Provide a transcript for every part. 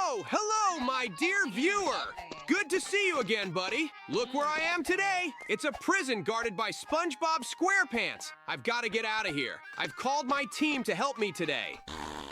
Oh, hello, my dear viewer. Good to see you again, buddy. Look where I am today. It's a prison guarded by SpongeBob Squarepants. I've got to get out of here. I've called my team to help me today.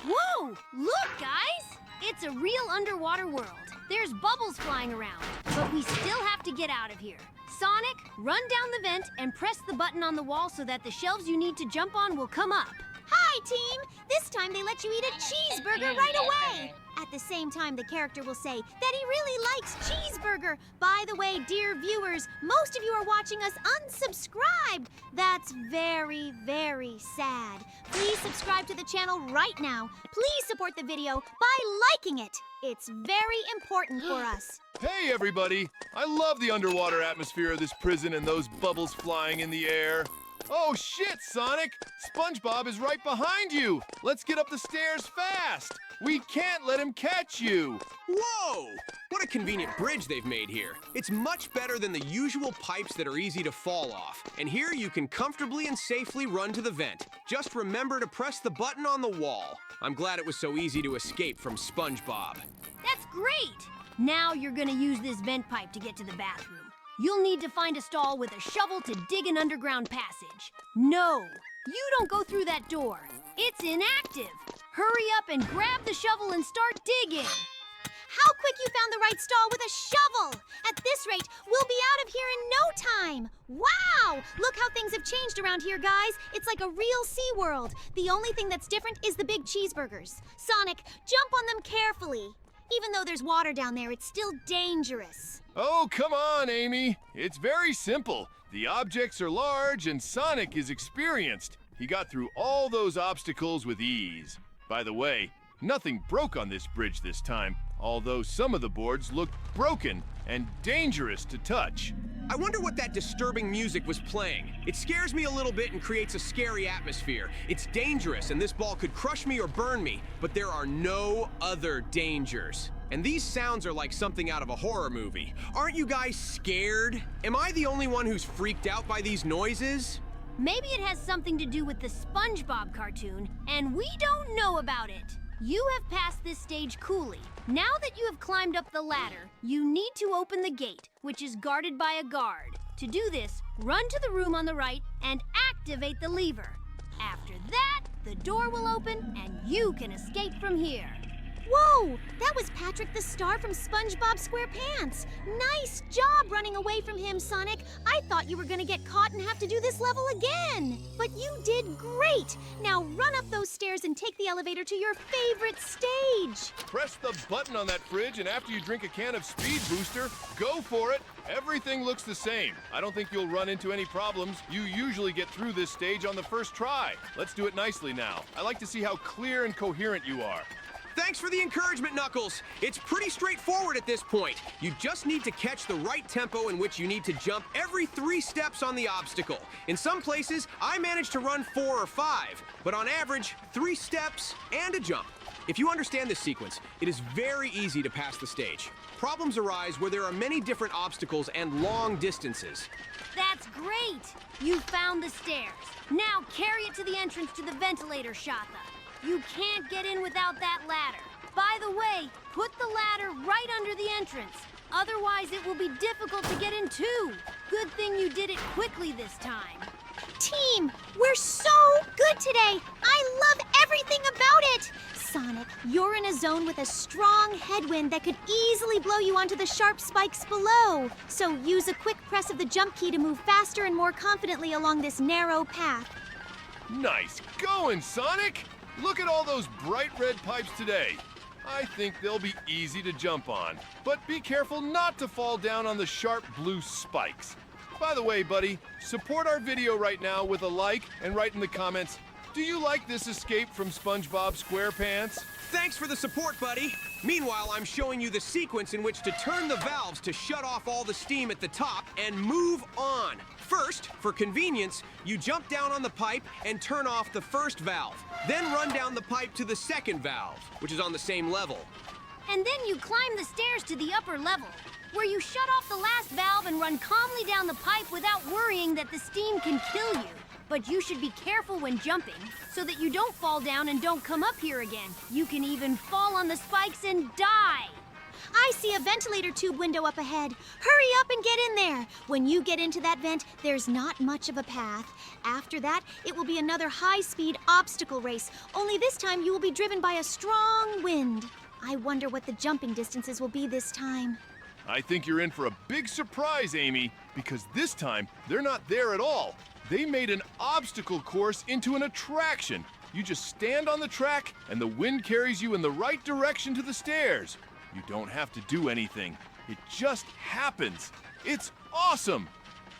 Whoa! Look, guys! It's a real underwater world. There's bubbles flying around, but we still have to get out of here. Sonic, run down the vent and press the button on the wall so that the shelves you need to jump on will come up. Hi, team! This time they let you eat a cheeseburger right away! At the same time, the character will say that he really likes cheeseburger. By the way, dear viewers, most of you are watching us unsubscribed. That's very, very sad. Please subscribe to the channel right now. Please support the video by liking it. It's very important for us. Hey, everybody! I love the underwater atmosphere of this prison and those bubbles flying in the air. Oh, shit, Sonic! SpongeBob is right behind you! Let's get up the stairs fast! We can't let him catch you! Whoa! What a convenient bridge they've made here. It's much better than the usual pipes that are easy to fall off. And here you can comfortably and safely run to the vent. Just remember to press the button on the wall. I'm glad it was so easy to escape from SpongeBob. That's great! Now you're gonna use this vent pipe to get to the bathroom. You'll need to find a stall with a shovel to dig an underground passage. No, you don't go through that door. It's inactive. Hurry up and grab the shovel and start digging. How quick you found the right stall with a shovel! At this rate, we'll be out of here in no time! Wow! Look how things have changed around here, guys. It's like a real SeaWorld. The only thing that's different is the big cheeseburgers. Sonic, jump on them carefully. Even though there's water down there, it's still dangerous. Oh, come on, Amy. It's very simple. The objects are large and Sonic is experienced. He got through all those obstacles with ease. By the way, nothing broke on this bridge this time, although some of the boards looked broken and dangerous to touch. I wonder what that disturbing music was playing. It scares me a little bit and creates a scary atmosphere. It's dangerous and this ball could crush me or burn me, but there are no other dangers. And these sounds are like something out of a horror movie. Aren't you guys scared? Am I the only one who's freaked out by these noises? Maybe it has something to do with the SpongeBob cartoon, and we don't know about it. You have passed this stage coolly. Now that you have climbed up the ladder, you need to open the gate, which is guarded by a guard. To do this, run to the room on the right and activate the lever. After that, the door will open and you can escape from here. Whoa! That was Patrick the Star from SpongeBob SquarePants. Nice job running away from him, Sonic. I thought you were gonna get caught and have to do this level again. But you did great. Now run up those stairs and take the elevator to your favorite stage. Press the button on that fridge and after you drink a can of Speed Booster, go for it. Everything looks the same. I don't think you'll run into any problems. You usually get through this stage on the first try. Let's do it nicely now. I like to see how clear and coherent you are. Thanks for the encouragement, Knuckles. It's pretty straightforward at this point. You just need to catch the right tempo in which you need to jump every 3 steps on the obstacle. In some places, I managed to run 4 or 5, but on average, 3 steps and a jump. If you understand this sequence, it is very easy to pass the stage. Problems arise where there are many different obstacles and long distances. That's great! You found the stairs. Now carry it to the entrance to the ventilator, Shatha. You can't get in without that ladder. By the way, put the ladder right under the entrance. Otherwise, it will be difficult to get in too. Good thing you did it quickly this time. Team, we're so good today. I love everything about it. Sonic, you're in a zone with a strong headwind that could easily blow you onto the sharp spikes below. So use a quick press of the jump key to move faster and more confidently along this narrow path. Nice going, Sonic! Look at all those bright red pipes today. I think they'll be easy to jump on, but be careful not to fall down on the sharp blue spikes. By the way, buddy, support our video right now with a like and write in the comments, do you like this escape from SpongeBob SquarePants? Thanks for the support, buddy. Meanwhile, I'm showing you the sequence in which to turn the valves to shut off all the steam at the top and move on. First, for convenience, you jump down on the pipe and turn off the first valve. Then run down the pipe to the second valve, which is on the same level. And then you climb the stairs to the upper level, where you shut off the last valve and run calmly down the pipe without worrying that the steam can kill you. But you should be careful when jumping, so that you don't fall down and don't come up here again. You can even fall on the spikes and die. I see a ventilator tube window up ahead. Hurry up and get in there. When you get into that vent, there's not much of a path. After that, it will be another high-speed obstacle race, only this time you will be driven by a strong wind. I wonder what the jumping distances will be this time. I think you're in for a big surprise, Amy, because this time they're not there at all. They made an obstacle course into an attraction. You just stand on the track and the wind carries you in the right direction to the stairs. You don't have to do anything. It just happens. It's awesome.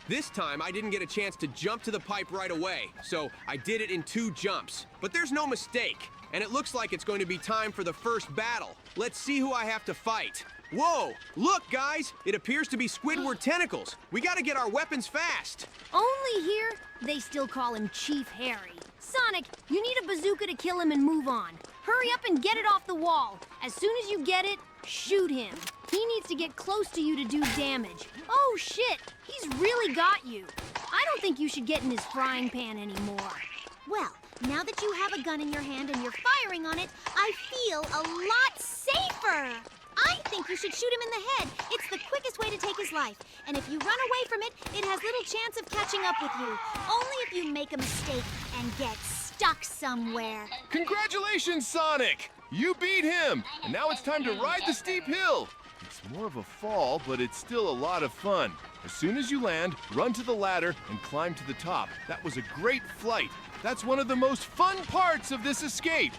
This time, I didn't get a chance to jump to the pipe right away, so I did it in 2 jumps. But there's no mistake, and it looks like it's going to be time for the first battle. Let's see who I have to fight. Whoa! Look, guys! It appears to be Squidward tentacles. We gotta get our weapons fast. Only here, they still call him Chief Harry. Sonic, you need a bazooka to kill him and move on. Hurry up and get it off the wall. As soon as you get it, shoot him. He needs to get close to you to do damage. Oh shit, he's really got you. I don't think you should get in his frying pan anymore. Well, now that you have a gun in your hand and you're firing on it, I feel a lot safer. I think you should shoot him in the head. It's the quickest way to take his life. And if you run away from it, it has little chance of catching up with you. Only if you make a mistake and get stuck somewhere. Congratulations, Sonic! You beat him! And now it's time to ride the steep hill. It's more of a fall, but it's still a lot of fun. As soon as you land, run to the ladder and climb to the top. That was a great flight. That's one of the most fun parts of this escape.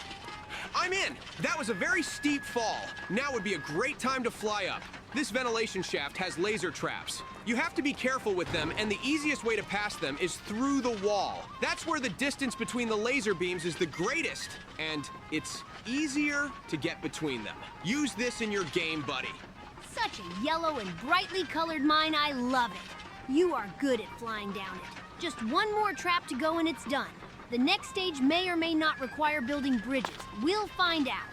I'm in! That was a very steep fall. Now would be a great time to fly up. This ventilation shaft has laser traps. You have to be careful with them, and the easiest way to pass them is through the wall. That's where the distance between the laser beams is the greatest, and it's easier to get between them. Use this in your game, buddy. Such a yellow and brightly colored mine, I love it. You are good at flying down it. Just one more trap to go and it's done. The next stage may or may not require building bridges. We'll find out.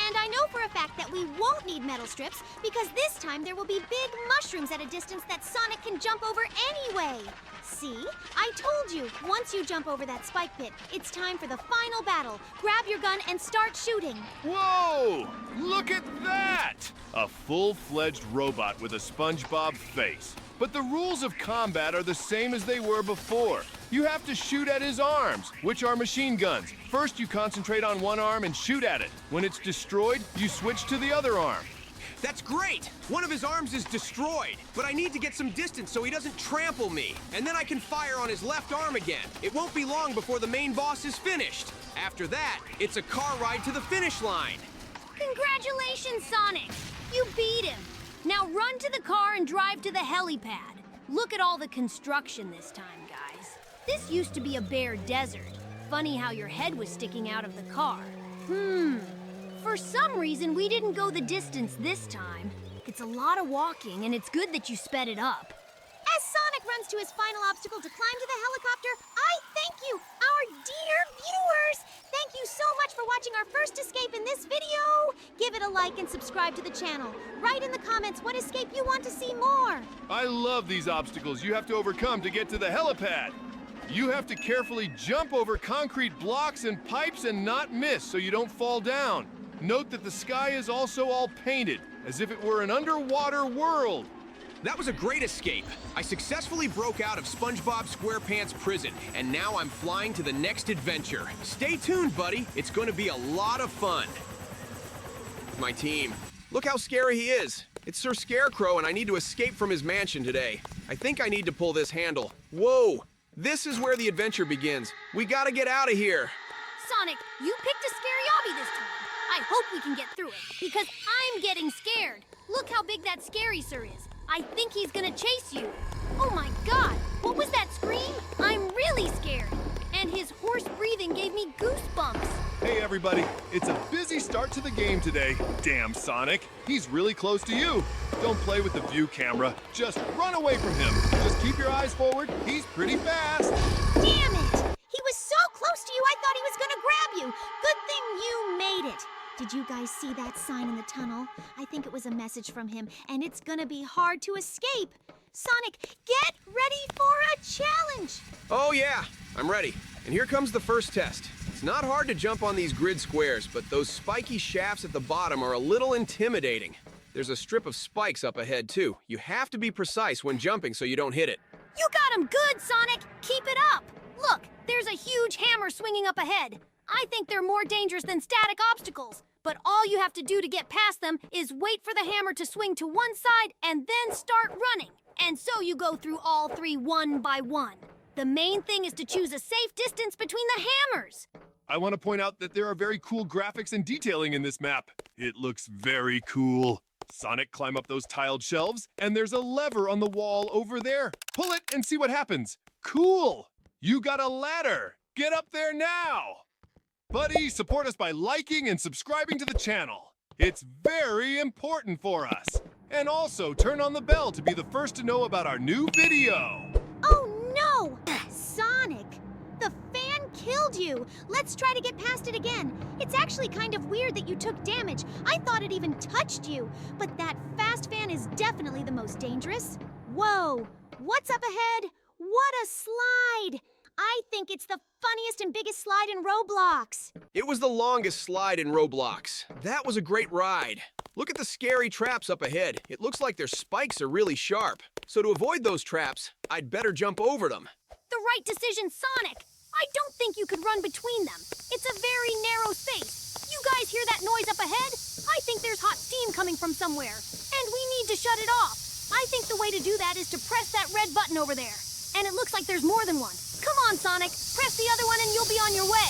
And I know for a fact that we won't need metal strips because this time there will be big mushrooms at a distance that Sonic can jump over anyway. See? I told you, once you jump over that spike pit, it's time for the final battle. Grab your gun and start shooting. Whoa! Look at that! A full-fledged robot with a SpongeBob face. But the rules of combat are the same as they were before. You have to shoot at his arms, which are machine guns. First, you concentrate on one arm and shoot at it. When it's destroyed, you switch to the other arm. That's great! One of his arms is destroyed, but I need to get some distance so he doesn't trample me. And then I can fire on his left arm again. It won't be long before the main boss is finished. After that, it's a car ride to the finish line. Congratulations, Sonic! You beat him. Now run to the car and drive to the helipad. Look at all the construction this time, guys. This used to be a bare desert. Funny how your head was sticking out of the car. For some reason, we didn't go the distance this time. It's a lot of walking, and it's good that you sped it up. As Sonic runs to his final obstacle to climb to the helicopter, I thank you, our dear viewers! Thank you so much for watching our first escape in this video! Give it a like and subscribe to the channel. Write in the comments what escape you want to see more. I love these obstacles you have to overcome to get to the helipad. You have to carefully jump over concrete blocks and pipes and not miss so you don't fall down. Note that the sky is also all painted, as if it were an underwater world. That was a great escape. I successfully broke out of SpongeBob SquarePants prison, and now I'm flying to the next adventure. Stay tuned, buddy. It's going to be a lot of fun. My team. Look how scary he is. It's Sir Scarecrow, and I need to escape from his mansion today. I think I need to pull this handle. Whoa! This is where the adventure begins. We gotta get out of here. Sonic, you picked a scary obby this time. I hope we can get through it, because I'm getting scared. Look how big that Scary Sir is. I think he's gonna chase you. Oh my God, what was that scream? I'm really scared. And his hoarse breathing gave me goosebumps. Hey everybody, it's a busy start to the game today. Damn Sonic, he's really close to you. Don't play with the view camera, just run away from him. Just keep your eyes forward, he's pretty fast. Damn it! He was so close to you, I thought he was gonna grab you. Good thing you made it. Did you guys see that sign in the tunnel? I think it was a message from him, and it's gonna be hard to escape. Sonic, get ready for a challenge! Oh yeah, I'm ready. And here comes the first test. It's not hard to jump on these grid squares, but those spiky shafts at the bottom are a little intimidating. There's a strip of spikes up ahead too. You have to be precise when jumping so you don't hit it. You got him good, Sonic! Keep it up! Look, there's a huge hammer swinging up ahead. I think they're more dangerous than static obstacles. But all you have to do to get past them is wait for the hammer to swing to one side and then start running. And so you go through all three one by one. The main thing is to choose a safe distance between the hammers. I want to point out that there are very cool graphics and detailing in this map. It looks very cool. Sonic, climb up those tiled shelves, and there's a lever on the wall over there. Pull it and see what happens. Cool! You got a ladder. Get up there now! Buddy, support us by liking and subscribing to the channel. It's very important for us. And also, turn on the bell to be the first to know about our new video. Oh no! Sonic! The fan killed you! Let's try to get past it again. It's actually kind of weird that you took damage. I thought it even touched you. But that fast fan is definitely the most dangerous. Whoa! What's up ahead? What a slide! I think it's the funniest and biggest slide in Roblox. It was the longest slide in Roblox. That was a great ride. Look at the scary traps up ahead. It looks like their spikes are really sharp. So to avoid those traps, I'd better jump over them. The right decision, Sonic! I don't think you could run between them. It's a very narrow space. You guys hear that noise up ahead? I think there's hot steam coming from somewhere, and we need to shut it off. I think the way to do that is to press that red button over there. And it looks like there's more than one. Come on, Sonic. Press the other one and you'll be on your way.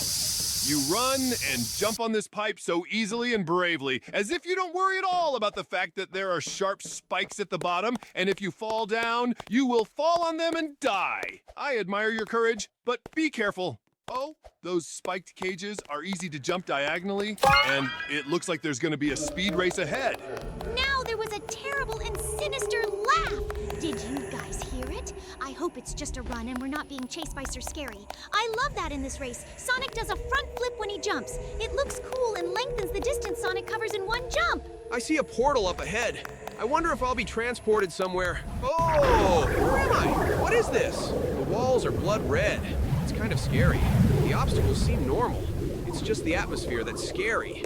You run and jump on this pipe so easily and bravely, as if you don't worry at all about the fact that there are sharp spikes at the bottom, and if you fall down, you will fall on them and die. I admire your courage, but be careful. Oh, those spiked cages are easy to jump diagonally, and it looks like there's going to be a speed race ahead. Now there was a terrible and sinister laugh. Did you guys hear it? I hope it's just a run and we're not being chased by Sir Scary. I love that in this race. Sonic does a front flip when he jumps. It looks cool and lengthens the distance Sonic covers in one jump. I see a portal up ahead. I wonder if I'll be transported somewhere. Oh, where am I? What is this? The walls are blood red. It's kind of scary. The obstacles seem normal. It's just the atmosphere that's scary.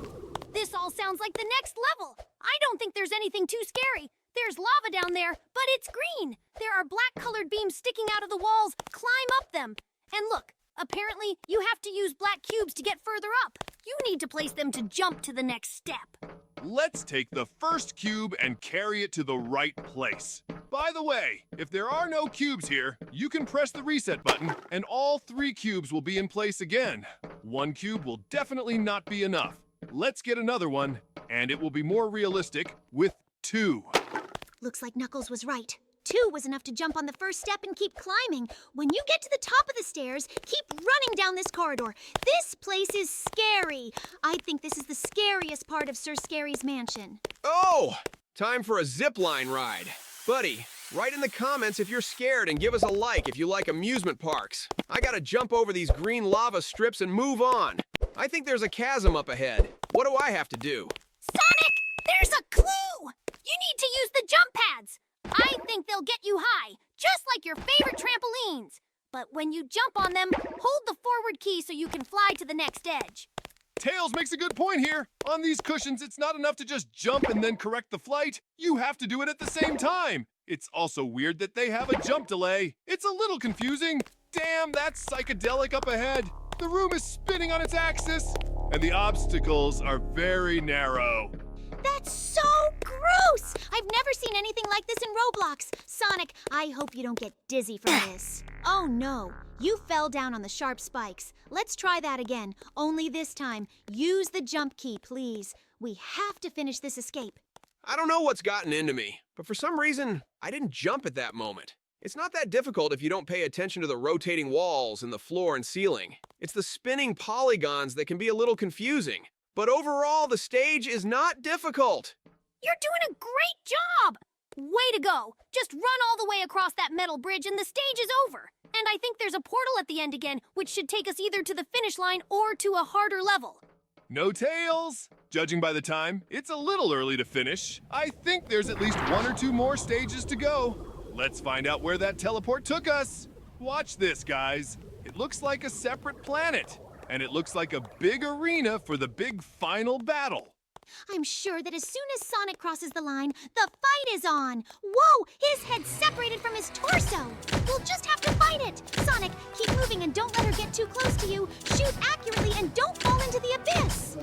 This all sounds like the next level. I don't think there's anything too scary. There's lava down there, but it's green. There are black-colored beams sticking out of the walls. Climb up them. And look, apparently you have to use black cubes to get further up. You need to place them to jump to the next step. Let's take the first cube and carry it to the right place. By the way, if there are no cubes here, you can press the reset button and all 3 cubes will be in place again. 1 cube will definitely not be enough. Let's get another one, and it will be more realistic with 2. Looks like Knuckles was right. 2 was enough to jump on the first step and keep climbing. When you get to the top of the stairs, keep running down this corridor. This place is scary. I think this is the scariest part of Sir Scary's mansion. Oh, time for a zip line ride. Buddy, write in the comments if you're scared and give us a like if you like amusement parks. I gotta jump over these green lava strips and move on. I think there's a chasm up ahead. What do I have to do? Sonic, there's a clue! You need to use the jump pads. I think they'll get you high, just like your favorite trampolines. But when you jump on them, hold the forward key so you can fly to the next edge. Tails makes a good point here. On these cushions, it's not enough to just jump and then correct the flight. You have to do it at the same time. It's also weird that they have a jump delay. It's a little confusing. Damn, that's Psychedelic up ahead. The room is spinning on its axis, and the obstacles are very narrow. That's so gross! I've never seen anything like this in Roblox. Sonic, I hope you don't get dizzy from this. Oh no, you fell down on the sharp spikes. Let's try that again. Only this time, use the jump key, please. We have to finish this escape. I don't know what's gotten into me, but for some reason, I didn't jump at that moment. It's not that difficult if you don't pay attention to the rotating walls and the floor and ceiling. It's the spinning polygons that can be a little confusing. But overall, the stage is not difficult. You're doing a great job! Way to go! Just run all the way across that metal bridge and the stage is over. And I think there's a portal at the end again, which should take us either to the finish line or to a harder level. No Tails, Judging by the time, it's a little early to finish. I think there's at least 1 or 2 more stages to go. Let's find out where that teleport took us. Watch this, guys. It looks like a separate planet, and it looks like a big arena for the big final battle. I'm sure that as soon as Sonic crosses the line, the fight is on. Whoa, his head's separated from his torso. We'll just have to fight it. Sonic, keep moving and don't let her get too close to you. Shoot accurately and don't fall into the abyss.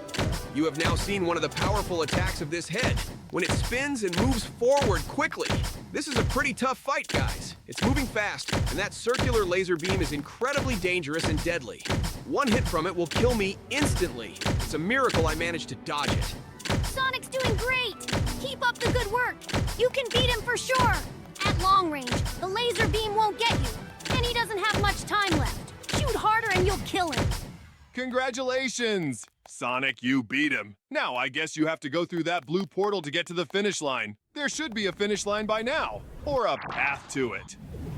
You have now seen one of the powerful attacks of this head, when it spins and moves forward quickly. This is a pretty tough fight, guys. It's moving fast, and that circular laser beam is incredibly dangerous and deadly. One hit from it will kill me instantly. It's a miracle I managed to dodge it. Sonic's doing great! Keep up the good work! You can beat him for sure! At long range, the laser beam won't get you, and he doesn't have much time left. Shoot harder and you'll kill him! Congratulations! Sonic, you beat him. Now I guess you have to go through that blue portal to get to the finish line. There should be a finish line by now, or a path to it.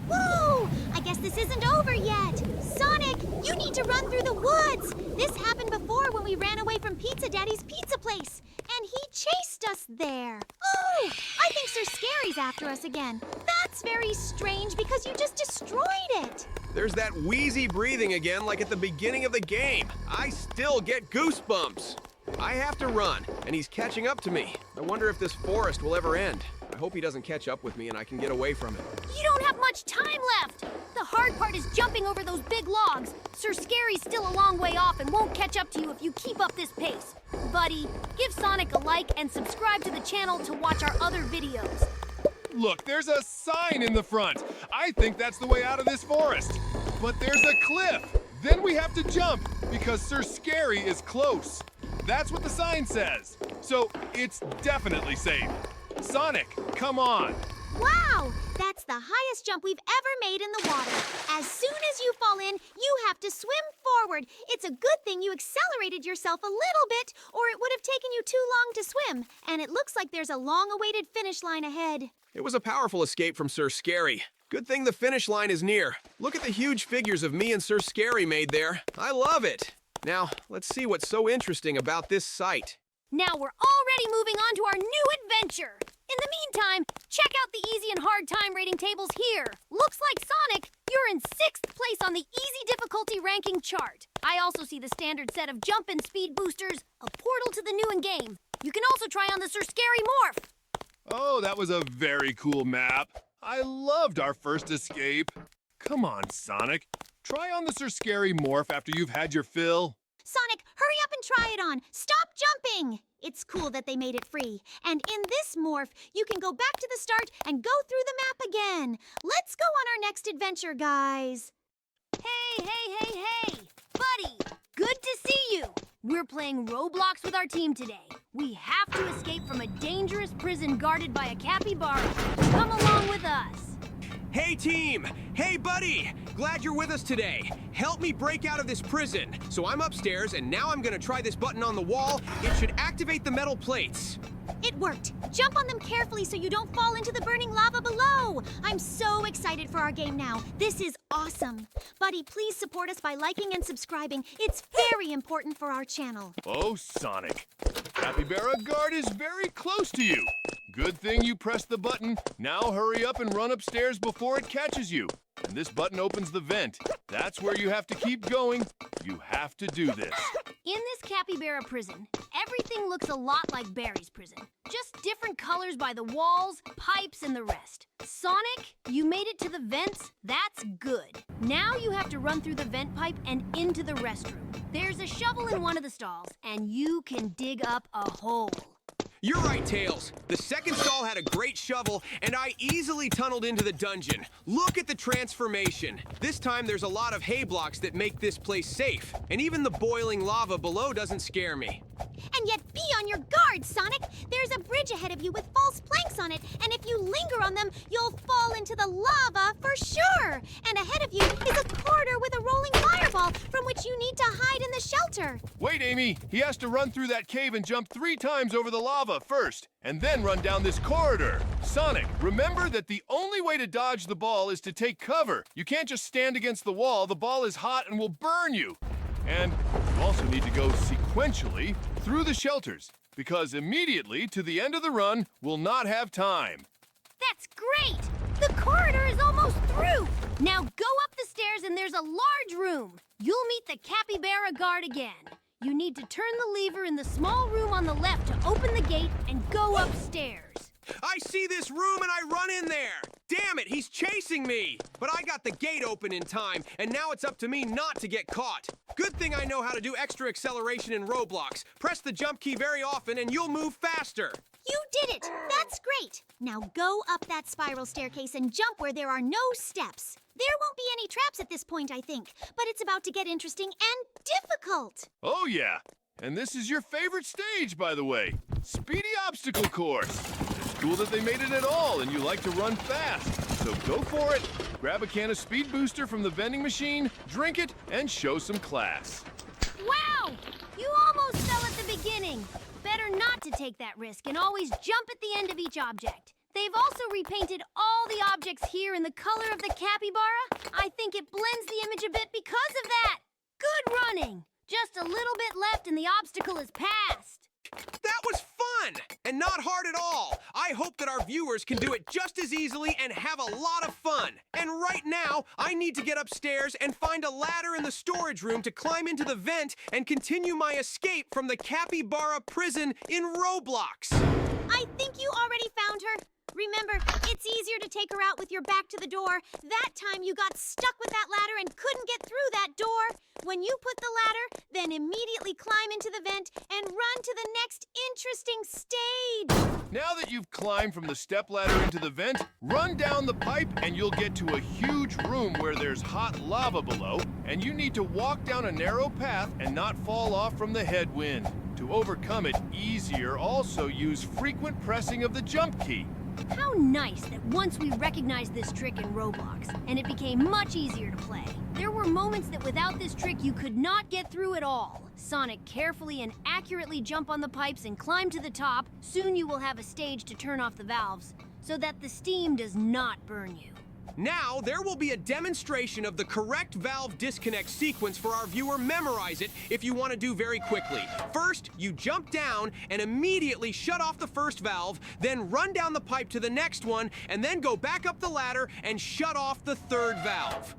Whoa! I guess this isn't over yet. Sonic, you need to run through the woods. This happened before when we ran away from Pizza Daddy's pizza place, and he chased us there. Oh, I think Sir Scary's after us again. That's very strange because you just destroyed it. There's that wheezy breathing again like at the beginning of the game. I still get goosebumps. I have to run, and he's catching up to me. I wonder if this forest will ever end. I hope he doesn't catch up with me and I can get away from him. You don't have much time left! The hard part is jumping over those big logs. Sir Scary's still a long way off and won't catch up to you if you keep up this pace. Buddy, give Sonic a like and subscribe to the channel to watch our other videos. Look, there's a sign in the front. I think that's the way out of this forest. But there's a cliff. Then we have to jump because Sir Scary is close. That's what the sign says. So it's definitely safe. Sonic, come on. Wow, that's the highest jump we've ever made in the water. As soon as you fall in, you have to swim forward. It's a good thing you accelerated yourself a little bit, or it would have taken you too long to swim. And it looks like there's a long-awaited finish line ahead. It was a powerful escape from Sir Scary. Good thing the finish line is near. Look at the huge figures of me and Sir Scary made there. I love it. Now, let's see what's so interesting about this site. Now we're already moving on to our new adventure. In the meantime, check out the easy and hard time rating tables here. Looks like Sonic, you're in 6th place on the easy difficulty ranking chart. I also see the standard set of jump and speed boosters, a portal to the new in-game. You can also try on the Sir Scary morph. Oh, that was a very cool map. I loved our first escape. Come on, Sonic. Try on the Sir Scary morph after you've had your fill. Sonic, hurry up and try it on. Stop jumping. It's cool that they made it free. And in this morph, you can go back to the start and go through the map again. Let's go on our next adventure, guys. Hey, buddy, good to see you. We're playing Roblox with our team today. We have to escape from a dangerous prison guarded by a capybara. Come along with us. Hey team! Hey buddy! Glad you're with us today. Help me break out of this prison. So I'm upstairs and now I'm gonna try this button on the wall. It should activate the metal plates. It worked. Jump on them carefully so you don't fall into the burning lava below. I'm so excited for our game now. This is awesome. Buddy, please support us by liking and subscribing. It's very important for our channel. Oh, Sonic. Capybara guard is very close to you. Good thing you pressed the button. Now hurry up and run upstairs before it catches you. And this button opens the vent. That's where you have to keep going. You have to do this. In this capybara prison, everything looks a lot like Barry's prison. Just different colors by the walls, pipes, and the rest. Sonic, you made it to the vents. That's good. Now you have to run through the vent pipe and into the restroom. There's a shovel in one of the stalls, and you can dig up a hole. You're right, Tails. The second stall had a great shovel, and I easily tunneled into the dungeon. Look at the transformation. This time there's a lot of hay blocks that make this place safe, and even the boiling lava below doesn't scare me. And yet be on your guard, Sonic. There's a bridge ahead of you with false planks on it, and if you linger on them, you'll fall into the lava for sure. And ahead of you is a corridor with a rolling fireball from which you need to hide in the shelter. Wait, Amy. He has to run through that cave and jump 3 times over the lava first, and then run down this corridor. Sonic, remember that the only way to dodge the ball is to take cover. You can't just stand against the wall. The ball is hot and will burn you. And you also need to go sequentially through the shelters. because immediately to the end of the run, we'll not have time. That's great! The corridor is almost through! Now go up the stairs and there's a large room. You'll meet the Capybara guard again. You need to turn the lever in the small room on the left to open the gate and go upstairs. I see this room and I run in there. Damn it, he's chasing me. But I got the gate open in time, and now it's up to me not to get caught. Good thing I know how to do extra acceleration in Roblox. Press the jump key very often and you'll move faster. You did it! That's great! Now go up that spiral staircase and jump where there are no steps. There won't be any traps at this point, I think, but it's about to get interesting and difficult. Oh yeah, and this is your favorite stage, by the way. Speedy obstacle course. It's cool that they made it at all and you like to run fast. So go for it. Grab a can of Speed Booster from the vending machine, drink it, and show some class. Wow! You almost fell at the beginning. Better not to take that risk and always jump at the end of each object. They've also repainted all the objects here in the color of the capybara. I think it blends the image a bit because of that. Good running. Just a little bit left and the obstacle is passed. That was fun and not hard at all. I hope that our viewers can do it just as easily and have a lot of fun. And right now, I need to get upstairs and find a ladder in the storage room to climb into the vent and continue my escape from the Capybara prison in Roblox. I think you already found her. Remember, it's easier to take her out with your back to the door. That time you got stuck with that ladder and couldn't get through that door. When you put the ladder, then immediately climb into the vent and run to the next interesting stage. Now that you've climbed from the stepladder into the vent, run down the pipe and you'll get to a huge room where there's hot lava below, and you need to walk down a narrow path and not fall off from the headwind. To overcome it easier, also use frequent pressing of the jump key. How nice that once we recognized this trick in Roblox, and it became much easier to play. There were moments that without this trick you could not get through at all. Sonic, carefully and accurately jump on the pipes and climb to the top. Soon you will have a stage to turn off the valves, so that the steam does not burn you. Now, there will be a demonstration of the correct valve disconnect sequence for our viewer. Memorize it if you want to do very quickly. First, you jump down and immediately shut off the first valve, then run down the pipe to the next one, and then go back up the ladder and shut off the third valve.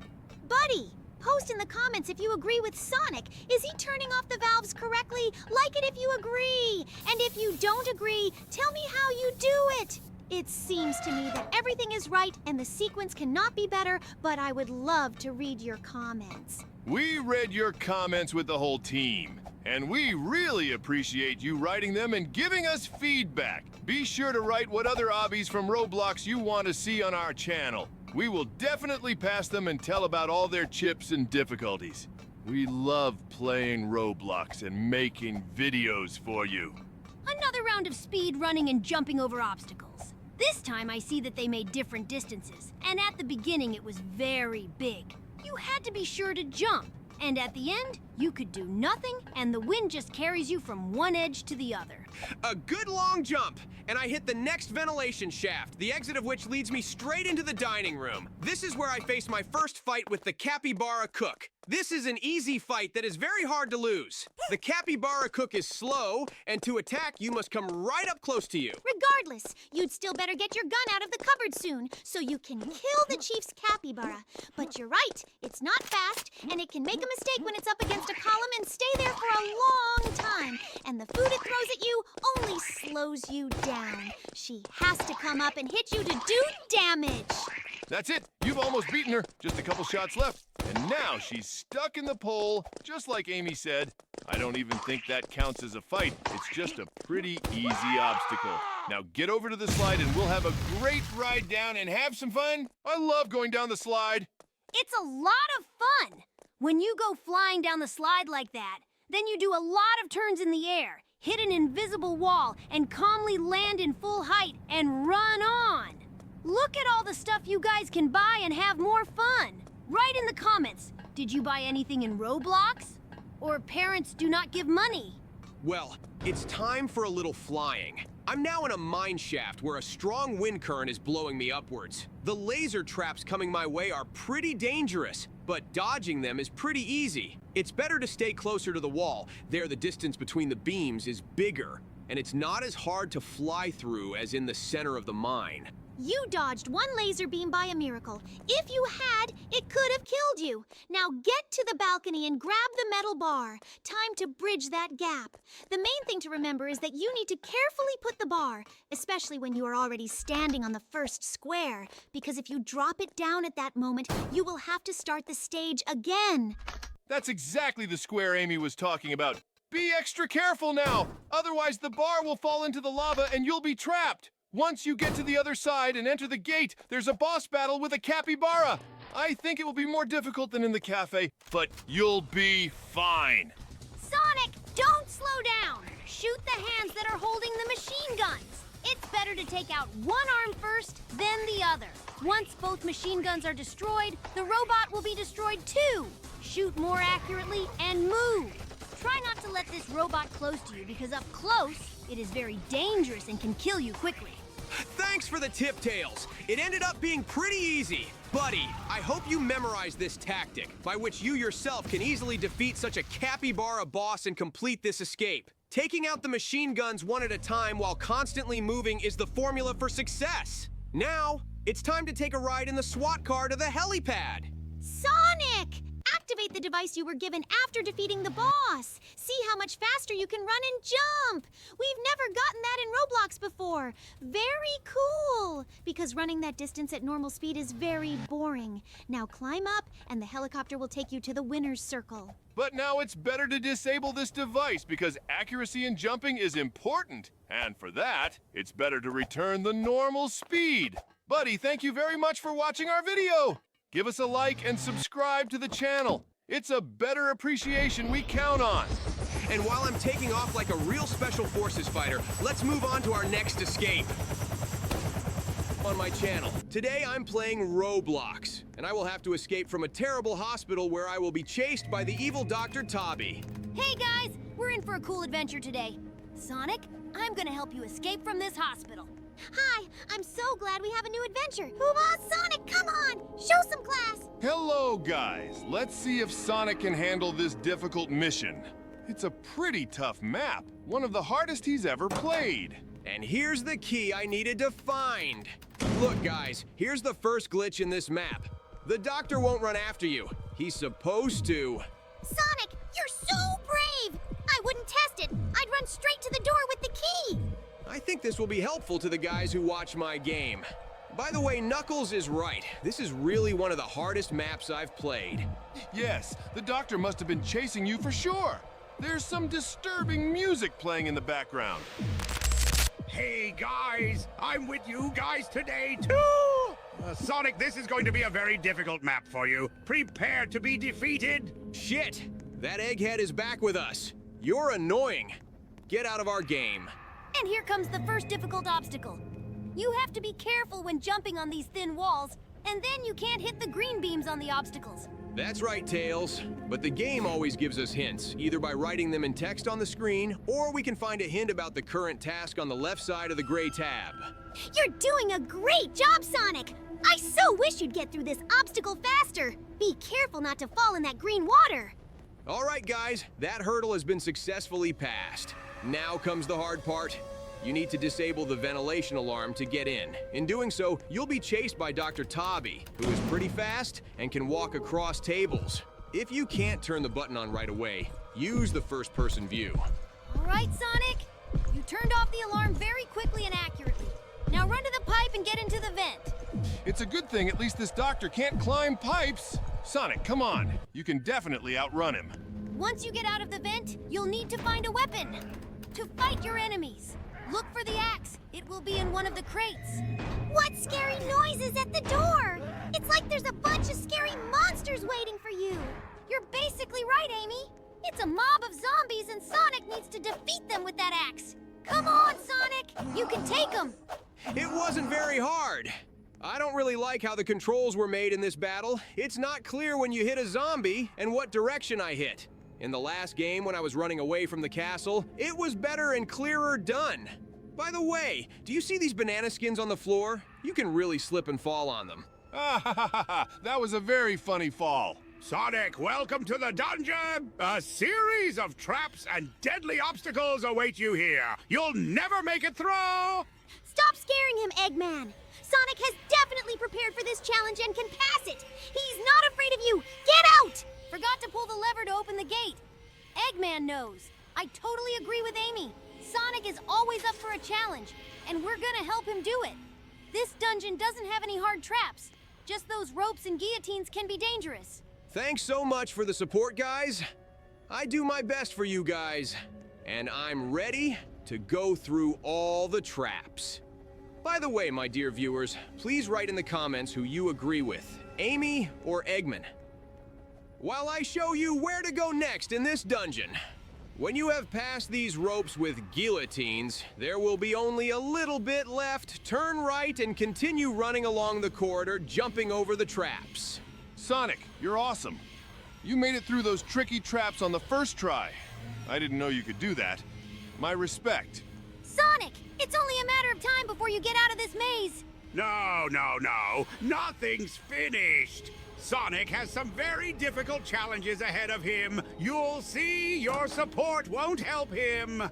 Buddy, post in the comments if you agree with Sonic. Is he turning off the valves correctly? Like it if you agree. And if you don't agree, tell me how you do it. It seems to me that everything is right and the sequence cannot be better, but I would love to read your comments. We read your comments with the whole team, and we really appreciate you writing them and giving us feedback. Be sure to write what other obbies from Roblox you want to see on our channel. We will definitely pass them and tell about all their chips and difficulties. We love playing Roblox and making videos for you. Another round of speed running and jumping over obstacles. This time I see that they made different distances, and at the beginning it was very big. You had to be sure to jump, and at the end, you could do nothing, and the wind just carries you from one edge to the other. A good long jump, and I hit the next ventilation shaft, the exit of which leads me straight into the dining room. This is where I face my first fight with the Capybara cook. This is an easy fight that is very hard to lose. The Capybara cook is slow, and to attack, you must come right up close to you. Regardless, you'd still better get your gun out of the cupboard soon, so you can kill the chief's capybara. But you're right, it's not fast, and it can make a mistake when it's up against a column and stay there for a long time. And the food it throws at you only slows you down. She has to come up and hit you to do damage. That's it. You've almost beaten her. Just a couple shots left. And now she's stuck in the pole, just like Amy said. I don't even think that counts as a fight. It's just a pretty easy obstacle. Now get over to the slide and we'll have a great ride down and have some fun. I love going down the slide. It's a lot of fun. When you go flying down the slide like that, then you do a lot of turns in the air, hit an invisible wall, and calmly land in full height and run on. Look at all the stuff you guys can buy and have more fun. Write in the comments, did you buy anything in Roblox? Or parents do not give money? Well, it's time for a little flying. I'm now in a mine shaft where a strong wind current is blowing me upwards. The laser traps coming my way are pretty dangerous, but dodging them is pretty easy. It's better to stay closer to the wall. There, the distance between the beams is bigger. and it's not as hard to fly through as in the center of the mine. You dodged one laser beam by a miracle. If you had, it could have killed you. Now get to the balcony and grab the metal bar. Time to bridge that gap. The main thing to remember is that you need to carefully put the bar, especially when you are already standing on the first square, because if you drop it down at that moment, you will have to start the stage again. That's exactly the square Amy was talking about. Be extra careful now, otherwise the bar will fall into the lava and you'll be trapped. Once you get to the other side and enter the gate, there's a boss battle with a capybara. I think it will be more difficult than in the cafe, but you'll be fine. Sonic, don't slow down. Shoot the hands that are holding the machine guns. It's better to take out one arm first, then the other. Once both machine guns are destroyed, the robot will be destroyed too. Shoot more accurately and move. Try not to let this robot close to you because up close, it is very dangerous and can kill you quickly. Thanks for the tip, Tails. It ended up being pretty easy. Buddy, I hope you memorize this tactic, by which you yourself can easily defeat such a capybara boss and complete this escape. Taking out the machine guns one at a time while constantly moving is the formula for success. Now, it's time to take a ride in the SWAT car to the helipad. Sonic! Activate the device you were given after defeating the boss. See how much faster you can run and jump. We've never gotten that in Roblox before. Very cool. Because running that distance at normal speed is very boring. Now climb up and the helicopter will take you to the winner's circle. But now it's better to disable this device because accuracy in jumping is important. And for that, it's better to return the normal speed. Buddy, thank you very much for watching our video. Give us a like and subscribe to the channel. It's a better appreciation we count on. And while I'm taking off like a real Special Forces fighter, let's move on to our next escape. On my channel, today I'm playing Roblox, and I will have to escape from a terrible hospital where I will be chased by the evil Dr. Tabby. Hey guys, we're in for a cool adventure today. Sonic, I'm gonna help you escape from this hospital. Hi, I'm so glad we have a new adventure. Hoo-ah, Sonic, come on! Show some class! Hello, guys. Let's see if Sonic can handle this difficult mission. It's a pretty tough map, one of the hardest he's ever played. And here's the key I needed to find. Look, guys, here's the first glitch in this map. The doctor won't run after you. He's supposed to. Sonic, you're so brave! I wouldn't test it. I'd run straight to the door with the key. I think this will be helpful to the guys who watch my game. By the way, Knuckles is right. This is really one of the hardest maps I've played. Yes, the doctor must have been chasing you for sure. There's some disturbing music playing in the background. Hey guys, I'm with you guys today too! Sonic, this is going to be a very difficult map for you. Prepare to be defeated! Shit! That egghead is back with us. You're annoying. Get out of our game. And here comes the first difficult obstacle. You have to be careful when jumping on these thin walls, and then you can't hit the green beams on the obstacles. That's right, Tails. But the game always gives us hints, either by writing them in text on the screen, or we can find a hint about the current task on the left side of the gray tab. You're doing a great job, Sonic! I so wish you'd get through this obstacle faster. Be careful not to fall in that green water. All right, guys, that hurdle has been successfully passed. Now comes the hard part. You need to disable the ventilation alarm to get in. In doing so, you'll be chased by Dr. Tabby, who is pretty fast and can walk across tables. If you can't turn the button on right away, use the first-person view. All right, Sonic. You turned off the alarm very quickly and accurately. Now run to the pipe and get into the vent. It's a good thing at least this doctor can't climb pipes. Sonic, come on. You can definitely outrun him. Once you get out of the vent, you'll need to find a weapon to fight your enemies. Look for the axe. It will be in one of the crates. What scary noises at the door? It's like there's a bunch of scary monsters waiting for you. You're basically right, Amy. It's a mob of zombies and Sonic needs to defeat them with that axe. Come on, Sonic. You can take them. It wasn't very hard. I don't really like how the controls were made in this battle. It's not clear when you hit a zombie and what direction I hit. In the last game, when I was running away from the castle, it was better and clearer done. By the way, do you see these banana skins on the floor? You can really slip and fall on them. Ah, ha, ha, ha, ha. That was a very funny fall. Sonic, welcome to the dungeon! A series of traps and deadly obstacles await you here. You'll never make it through! Stop scaring him, Eggman! Sonic has definitely prepared for this challenge and can pass it! He's not afraid of you! Get out! Forgot to pull the lever to open the gate. Eggman knows. I totally agree with Amy. Sonic is always up for a challenge, and we're gonna help him do it. This dungeon doesn't have any hard traps. Just those ropes and guillotines can be dangerous. Thanks so much for the support, guys. I do my best for you guys, and I'm ready to go through all the traps. By the way, my dear viewers, please write in the comments who you agree with, Amy or Eggman. While I show you where to go next in this dungeon. When you have passed these ropes with guillotines, there will be only a little bit left. Turn right and continue running along the corridor, jumping over the traps. Sonic, you're awesome. You made it through those tricky traps on the first try. I didn't know you could do that. My respect. Sonic, it's only a matter of time before you get out of this maze. No. Nothing's finished. Sonic has some very difficult challenges ahead of him. You'll see your support won't help him.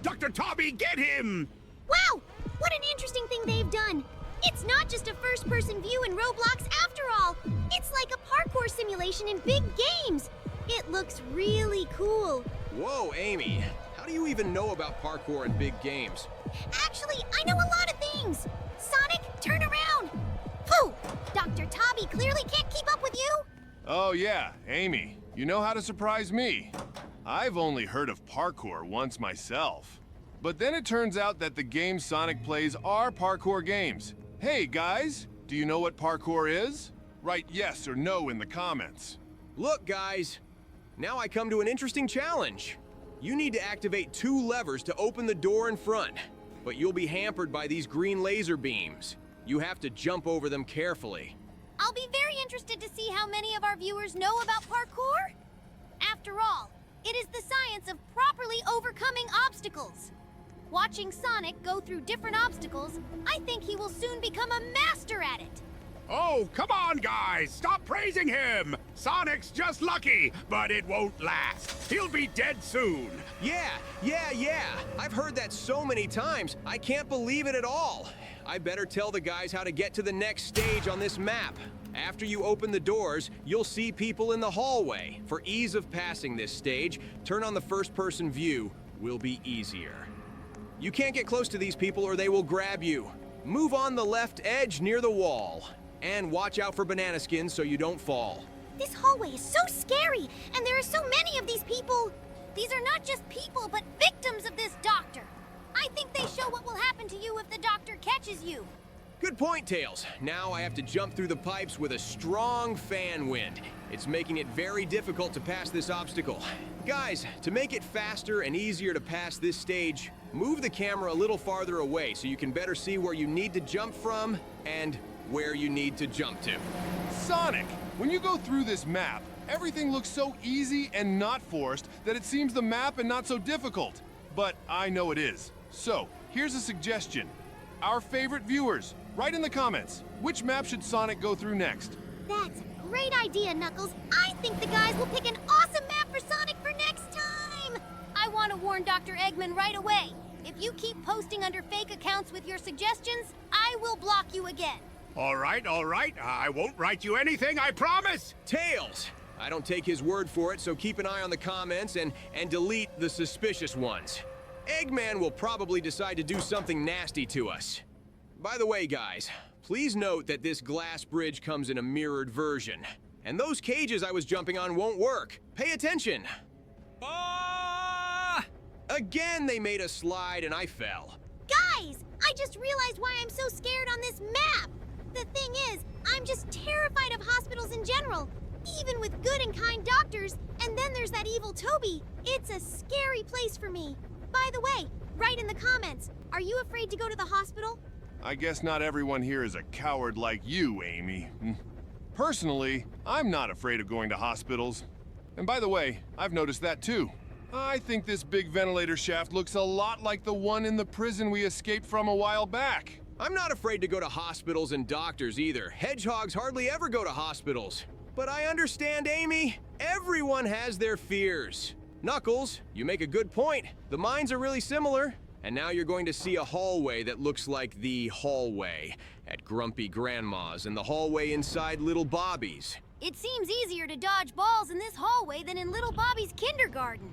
Dr. Tommy, get him! Wow! What an interesting thing they've done! It's not just a first-person view in Roblox after all. It's like a parkour simulation in big games. It looks really cool. Whoa, Amy. How do you even know about parkour and big games? Actually, I know a lot of things. Sonic, turn around. Phew! Dr. Tobby clearly can't keep up with you. Oh yeah, Amy, you know how to surprise me. I've only heard of parkour once myself. But then it turns out that the games Sonic plays are parkour games. Hey guys, do you know what parkour is? Write yes or no in the comments. Look, guys. Now I come to an interesting challenge. You need to activate 2 levers to open the door in front, but you'll be hampered by these green laser beams. You have to jump over them carefully. I'll be very interested to see how many of our viewers know about parkour. After all, it is the science of properly overcoming obstacles. Watching Sonic go through different obstacles, I think he will soon become a master at it. Oh, come on, guys! Stop praising him! Sonic's just lucky, but it won't last. He'll be dead soon. Yeah. I've heard that so many times, I can't believe it at all. I better tell the guys how to get to the next stage on this map. After you open the doors, you'll see people in the hallway. For ease of passing this stage, turn on the first-person view. Will be easier. You can't get close to these people or they will grab you. Move on the left edge near the wall. And watch out for banana skins so you don't fall. This hallway is so scary, and there are so many of these people. These are not just people, but victims of this doctor. I think they show what will happen to you if the doctor catches you. Good point, Tails. Now I have to jump through the pipes with a strong fan wind. It's making it very difficult to pass this obstacle. Guys, to make it faster and easier to pass this stage, move the camera a little farther away so you can better see where you need to jump from and where you need to jump to. Sonic, when you go through this map, everything looks so easy and not forced that it seems the map and not so difficult. But I know it is. So, here's a suggestion. Our favorite viewers, write in the comments, which map should Sonic go through next? That's a great idea, Knuckles. I think the guys will pick an awesome map for Sonic for next time. I want to warn Dr. Eggman right away. If you keep posting under fake accounts with your suggestions, I will block you again. All right. I won't write you anything, I promise. Tails! I don't take his word for it, so keep an eye on the comments and delete the suspicious ones. Eggman will probably decide to do something nasty to us. By the way, guys, please note that this glass bridge comes in a mirrored version. And those cages I was jumping on won't work. Pay attention. Ah! Again, they made a slide and I fell. Guys, I just realized why I'm so scared on this map. The thing is, I'm just terrified of hospitals in general. Even with good and kind doctors, and then there's that evil Toby. It's a scary place for me. By the way, write in the comments, are you afraid to go to the hospital? I guess not everyone here is a coward like you, Amy. Personally, I'm not afraid of going to hospitals. And by the way, I've noticed that too. I think this big ventilator shaft looks a lot like the one in the prison we escaped from a while back. I'm not afraid to go to hospitals and doctors either. Hedgehogs hardly ever go to hospitals. But I understand, Amy. Everyone has their fears. Knuckles, you make a good point. The mines are really similar. And now you're going to see a hallway that looks like the hallway at Grumpy Grandma's and the hallway inside Little Bobby's. It seems easier to dodge balls in this hallway than in Little Bobby's kindergarten.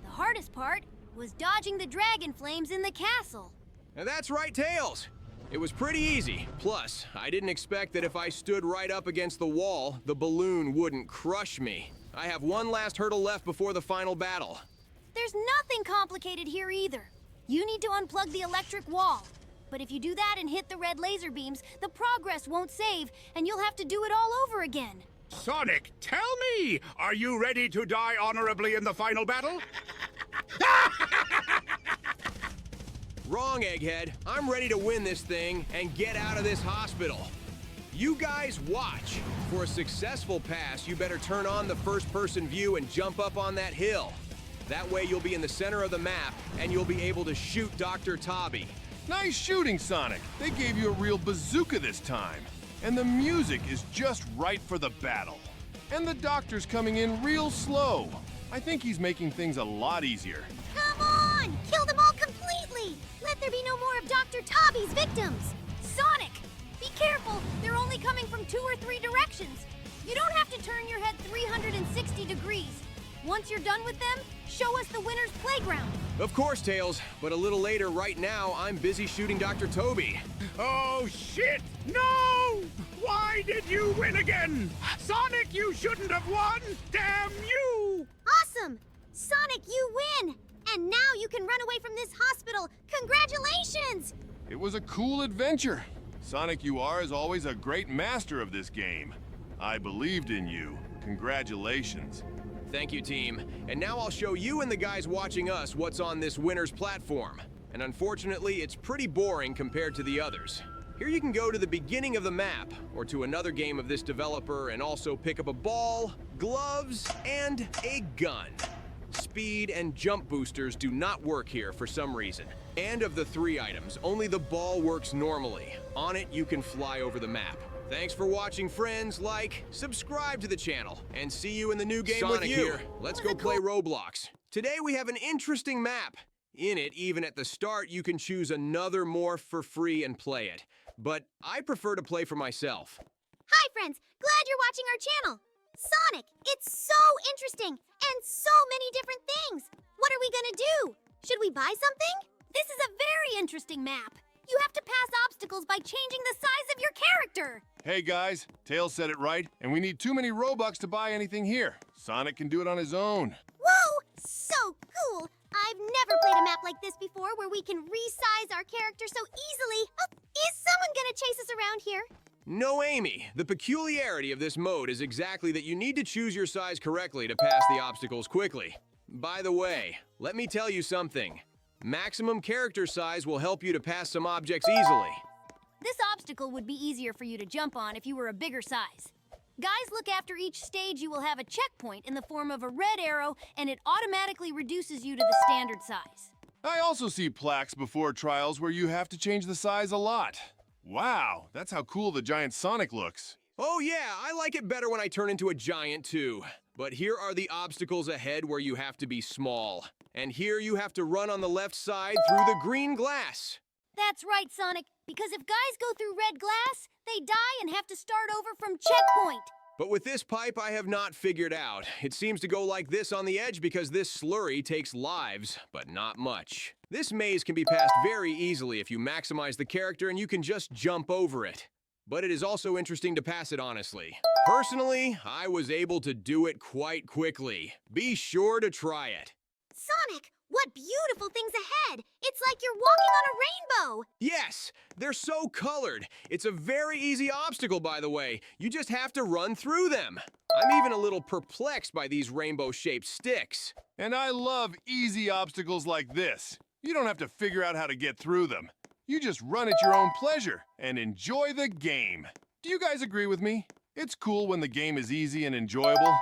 The hardest part was dodging the dragon flames in the castle. And that's right, Tails. It was pretty easy. Plus, I didn't expect that if I stood right up against the wall, the balloon wouldn't crush me. I have one last hurdle left before the final battle. There's nothing complicated here either. You need to unplug the electric wall. But if you do that and hit the red laser beams, the progress won't save, and you'll have to do it all over again. Sonic, tell me, are you ready to die honorably in the final battle? Wrong, Egghead. I'm ready to win this thing and get out of this hospital. You guys watch. For a successful pass, you better turn on the first-person view and jump up on that hill. That way you'll be in the center of the map, and you'll be able to shoot Dr. Tobby. Nice shooting, Sonic. They gave you a real bazooka this time. And the music is just right for the battle. And the doctor's coming in real slow. I think he's making things a lot easier. Come on! Kill them all completely! Let there be no more of Dr. Tobby's victims! Sonic! Be careful! They're only coming from 2 or 3 directions. You don't have to turn your head 360 degrees. Once you're done with them, show us the winner's playground. Of course, Tails, but a little later right now, I'm busy shooting Dr. Toby. Oh, shit! No! Why did you win again? Sonic, you shouldn't have won! Damn you! Awesome! Sonic, you win! And now you can run away from this hospital! Congratulations! It was a cool adventure. Sonic, you are, as always, a great master of this game. I believed in you. Congratulations. Thank you, team. And now I'll show you and the guys watching us what's on this winner's platform. And unfortunately, it's pretty boring compared to the others. Here you can go to the beginning of the map, or to another game of this developer, and also pick up a ball, gloves, and a gun. Speed and jump boosters do not work here for some reason. And of the 3 items, only the ball works normally. On it, you can fly over the map. Thanks for watching, friends. Like, subscribe to the channel, and see you in the new game Sonic with you. Here. Let's go play Roblox. Today we have an interesting map. In it, even at the start, you can choose another morph for free and play it. But I prefer to play for myself. Hi, friends! Glad you're watching our channel! Sonic, it's so interesting! And so many different things! What are we gonna do? Should we buy something? This is a very interesting map. You have to pass obstacles by changing the size of your character. Hey guys, Tails said it right, and we need too many Robux to buy anything here. Sonic can do it on his own. Whoa! So cool! I've never played a map like this before where we can resize our character so easily. Oh, is someone gonna chase us around here? No, Amy. The peculiarity of this mode is exactly that you need to choose your size correctly to pass the obstacles quickly. By the way, let me tell you something. Maximum character size will help you to pass some objects easily. This obstacle would be easier for you to jump on if you were a bigger size. Guys, look, after each stage you will have a checkpoint in the form of a red arrow, and it automatically reduces you to the standard size. I also see plaques before trials where you have to change the size a lot. Wow, that's how cool the giant Sonic looks. Oh yeah, I like it better when I turn into a giant too. But here are the obstacles ahead where you have to be small. And here you have to run on the left side through the green glass. That's right, Sonic, because if guys go through red glass, they die and have to start over from checkpoint. But with this pipe I have not figured out. It seems to go like this on the edge because this slurry takes lives, but not much. This maze can be passed very easily if you maximize the character and you can just jump over it. But it is also interesting to pass it honestly. Personally, I was able to do it quite quickly. Be sure to try it. Sonic, what beautiful things ahead! It's like you're walking on a rainbow! Yes, they're so colored. It's a very easy obstacle, by the way. You just have to run through them. I'm even a little perplexed by these rainbow-shaped sticks. And I love easy obstacles like this. You don't have to figure out how to get through them. You just run at your own pleasure and enjoy the game. Do you guys agree with me? It's cool when the game is easy and enjoyable.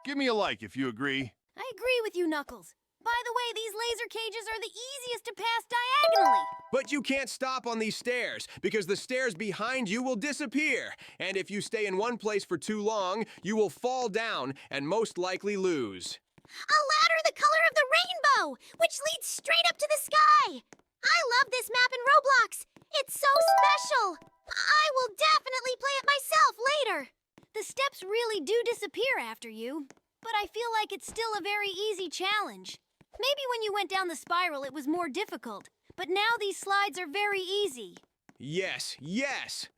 Give me a like if you agree. I agree with you, Knuckles. By the way, these laser cages are the easiest to pass diagonally. But you can't stop on these stairs, because the stairs behind you will disappear. And if you stay in one place for too long, you will fall down and most likely lose. A ladder the color of the rainbow, which leads straight up to the sky. I love this map in Roblox. It's so special. I will definitely play it myself later. The steps really do disappear after you, but I feel like it's still a very easy challenge. Maybe when you went down the spiral it was more difficult, but now these slides are very easy. Yes,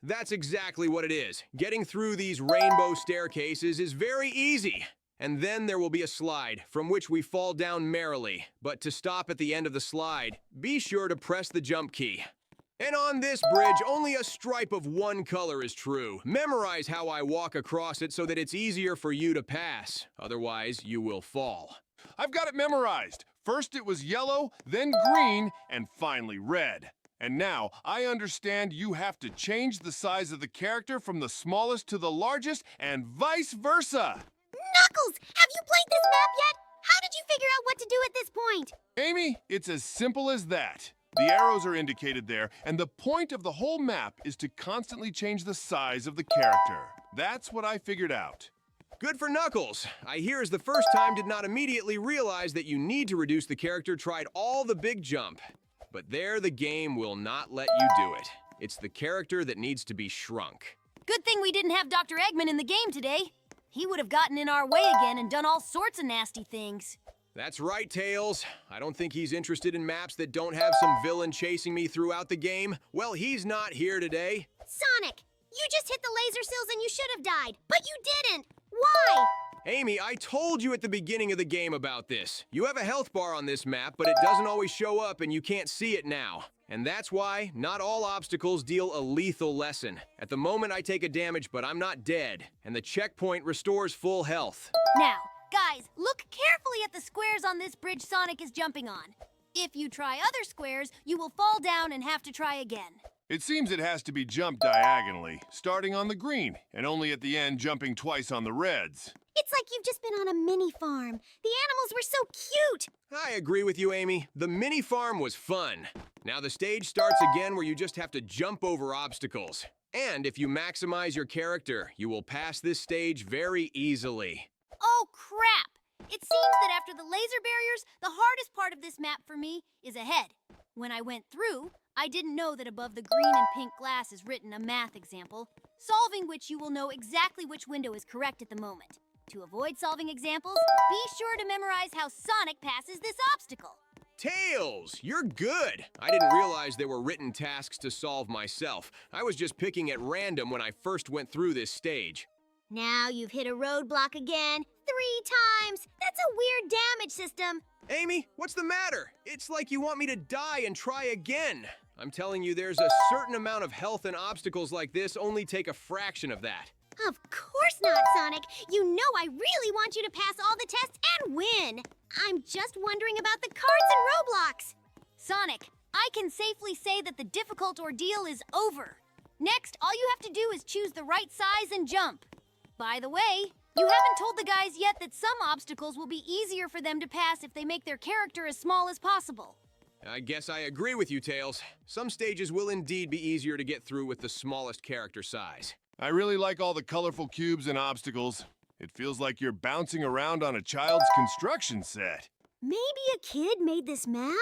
that's exactly what it is. Getting through these rainbow staircases is very easy. And then there will be a slide, from which we fall down merrily. But to stop at the end of the slide, be sure to press the jump key. And on this bridge, only a stripe of one color is true. Memorize how I walk across it so that it's easier for you to pass. Otherwise, you will fall. I've got it memorized. First it was yellow, then green, and finally red. And now I understand you have to change the size of the character from the smallest to the largest, and vice versa. Knuckles, have you played this map yet? How did you figure out what to do at this point? Amy, it's as simple as that. The arrows are indicated there, and the point of the whole map is to constantly change the size of the character. That's what I figured out. Good for Knuckles. I hear as the first time did not immediately realize that you need to reduce the character tried all the big jump. But there the game will not let you do it. It's the character that needs to be shrunk. Good thing we didn't have Dr. Eggman in the game today. He would have gotten in our way again and done all sorts of nasty things. That's right, Tails. I don't think he's interested in maps that don't have some villain chasing me throughout the game. Well, he's not here today. Sonic, you just hit the laser sills and you should have died, but you didn't. Why? Amy, I told you at the beginning of the game about this. You have a health bar on this map, but it doesn't always show up and you can't see it now. And that's why not all obstacles deal a lethal lesson. At the moment I take a damage, but I'm not dead, and the checkpoint restores full health. Now, guys, look carefully at the squares on this bridge Sonic is jumping on. If you try other squares, you will fall down and have to try again. It seems it has to be jumped diagonally, starting on the green, and only at the end jumping twice on the reds. It's like you've just been on a mini farm. The animals were so cute. I agree with you, Amy. The mini farm was fun. Now the stage starts again where you just have to jump over obstacles. And if you maximize your character, you will pass this stage very easily. Oh, crap! It seems that after the laser barriers, the hardest part of this map for me is ahead. When I went through, I didn't know that above the green and pink glass is written a math example, solving which you will know exactly which window is correct at the moment. To avoid solving examples, be sure to memorize how Sonic passes this obstacle. Tails, you're good. I didn't realize there were written tasks to solve myself. I was just picking at random when I first went through this stage. Now you've hit a roadblock again 3 times. That's a weird damage system. Amy, what's the matter? It's like you want me to die and try again. I'm telling you, there's a certain amount of health and obstacles like this only take a fraction of that. Of course not, Sonic. You know I really want you to pass all the tests and win. I'm just wondering about the cards in Roblox. Sonic, I can safely say that the difficult ordeal is over. Next, all you have to do is choose the right size and jump. By the way, you haven't told the guys yet that some obstacles will be easier for them to pass if they make their character as small as possible. I guess I agree with you, Tails. Some stages will indeed be easier to get through with the smallest character size. I really like all the colorful cubes and obstacles. It feels like you're bouncing around on a child's construction set. Maybe a kid made this map?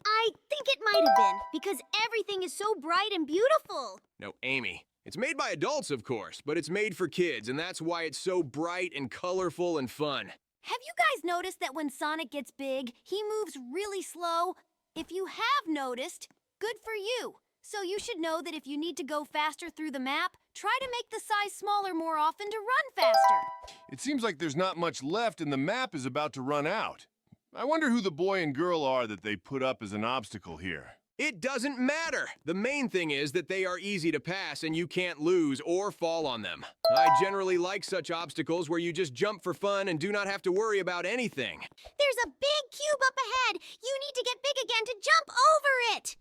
I think it might have been, because everything is so bright and beautiful. No, Amy. It's made by adults, of course, but it's made for kids, and that's why it's so bright and colorful and fun. Have you guys noticed that when Sonic gets big, he moves really slow? If you have noticed, good for you. So you should know that if you need to go faster through the map, try to make the size smaller more often to run faster. It seems like there's not much left and the map is about to run out. I wonder who the boy and girl are that they put up as an obstacle here. It doesn't matter. The main thing is that they are easy to pass and you can't lose or fall on them. I generally like such obstacles where you just jump for fun and do not have to worry about anything. There's a big cube up ahead. You need to get big again to jump over it.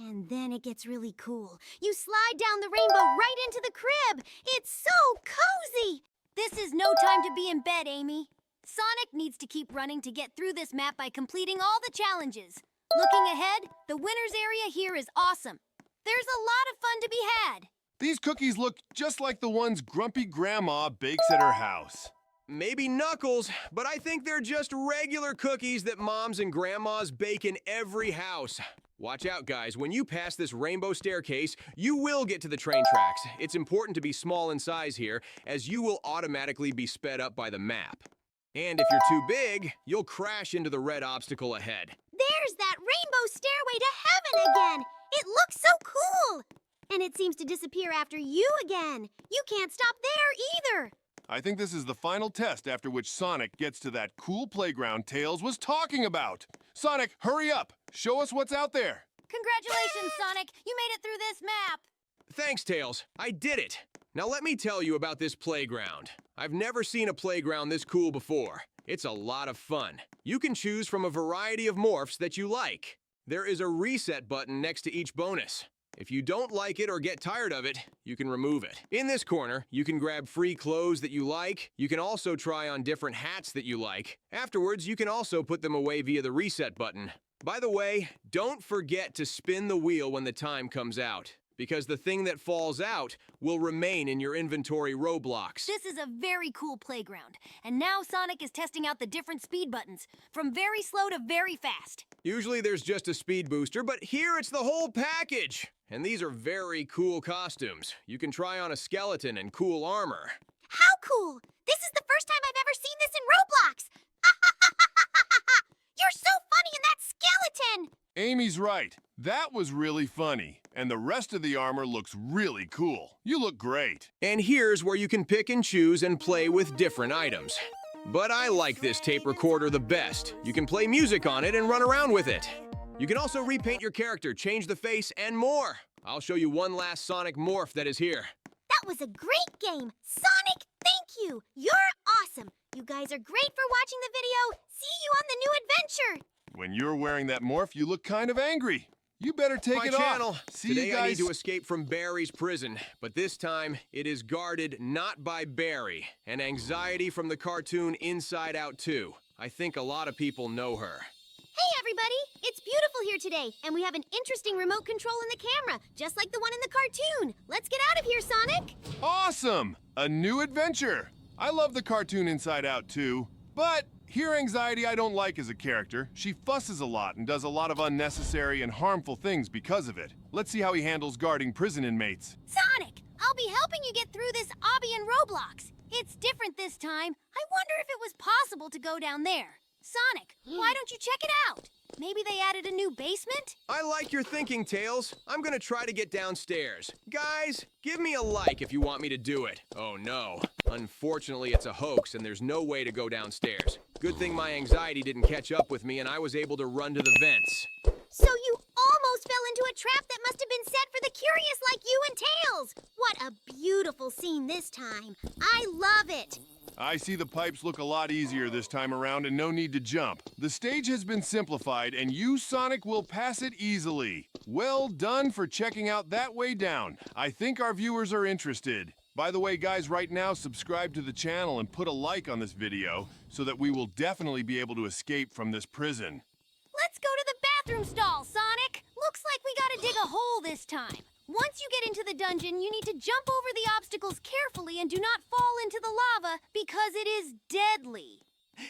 And then it gets really cool. You slide down the rainbow right into the crib. It's so cozy. This is no time to be in bed, Amy. Sonic needs to keep running to get through this map by completing all the challenges. Looking ahead, the winner's area here is awesome. There's a lot of fun to be had. These cookies look just like the ones Grumpy Grandma bakes at her house. Maybe Knuckles, but I think they're just regular cookies that moms and grandmas bake in every house. Watch out, guys. When you pass this rainbow staircase, you will get to the train tracks. It's important to be small in size here, as you will automatically be sped up by the map. And if you're too big, you'll crash into the red obstacle ahead. There's that rainbow stairway to heaven again! It looks so cool! And it seems to disappear after you again. You can't stop there either. I think this is the final test after which Sonic gets to that cool playground Tails was talking about. Sonic, hurry up! Show us what's out there! Congratulations, Sonic! You made it through this map! Thanks, Tails. I did it. Now let me tell you about this playground. I've never seen a playground this cool before. It's a lot of fun. You can choose from a variety of morphs that you like. There is a reset button next to each bonus. If you don't like it or get tired of it, you can remove it. In this corner, you can grab free clothes that you like. You can also try on different hats that you like. Afterwards, you can also put them away via the reset button. By the way, don't forget to spin the wheel when the time comes out, because the thing that falls out will remain in your inventory Roblox. This is a very cool playground, and now Sonic is testing out the different speed buttons, from very slow to very fast. Usually there's just a speed booster, but here it's the whole package. And these are very cool costumes. You can try on a skeleton and cool armor. How cool! This is the first time I've ever seen this in Roblox! You're so funny in that skeleton! Amy's right. That was really funny. And the rest of the armor looks really cool. You look great. And here's where you can pick and choose and play with different items. But I like this tape recorder the best. You can play music on it and run around with it. You can also repaint your character, change the face, and more. I'll show you one last Sonic morph that is here. That was a great game! Sonic, thank you! You're awesome! You guys are great for watching the video! See you on the new adventure! When you're wearing that morph, you look kind of angry. You better take My it channel. off. See Today you guys. I need to escape from Barry's prison, but this time it is guarded not by Barry, and Anxiety from the cartoon Inside Out 2. I think a lot of people know her. Hey everybody! It's beautiful here today, and we have an interesting remote control in the camera, just like the one in the cartoon. Let's get out of here, Sonic! Awesome! A new adventure. I love the cartoon Inside Out too, but here Anxiety I don't like as a character. She fusses a lot and does a lot of unnecessary and harmful things because of it. Let's see how he handles guarding prison inmates. Sonic, I'll be helping you get through this obby in Roblox. It's different this time. I wonder if it was possible to go down there. Sonic, why don't you check it out? Maybe they added a new basement? I like your thinking, Tails. I'm gonna try to get downstairs. Guys, give me a like if you want me to do it. Oh no. Unfortunately, it's a hoax and there's no way to go downstairs. Good thing my anxiety didn't catch up with me and I was able to run to the vents. So you almost fell into a trap that must have been set for the curious like you and Tails! What a beautiful scene this time. I love it. I see the pipes look a lot easier this time around and no need to jump. The stage has been simplified and you, Sonic, will pass it easily. Well done for checking out that way down. I think our viewers are interested. By the way, guys, right now subscribe to the channel and put a like on this video so that we will definitely be able to escape from this prison. Let's go to the bathroom stall, Sonic. Looks like we gotta dig a hole this time. Once you get into the dungeon, you need to jump over the obstacles carefully and do not fall into the lava because it is deadly.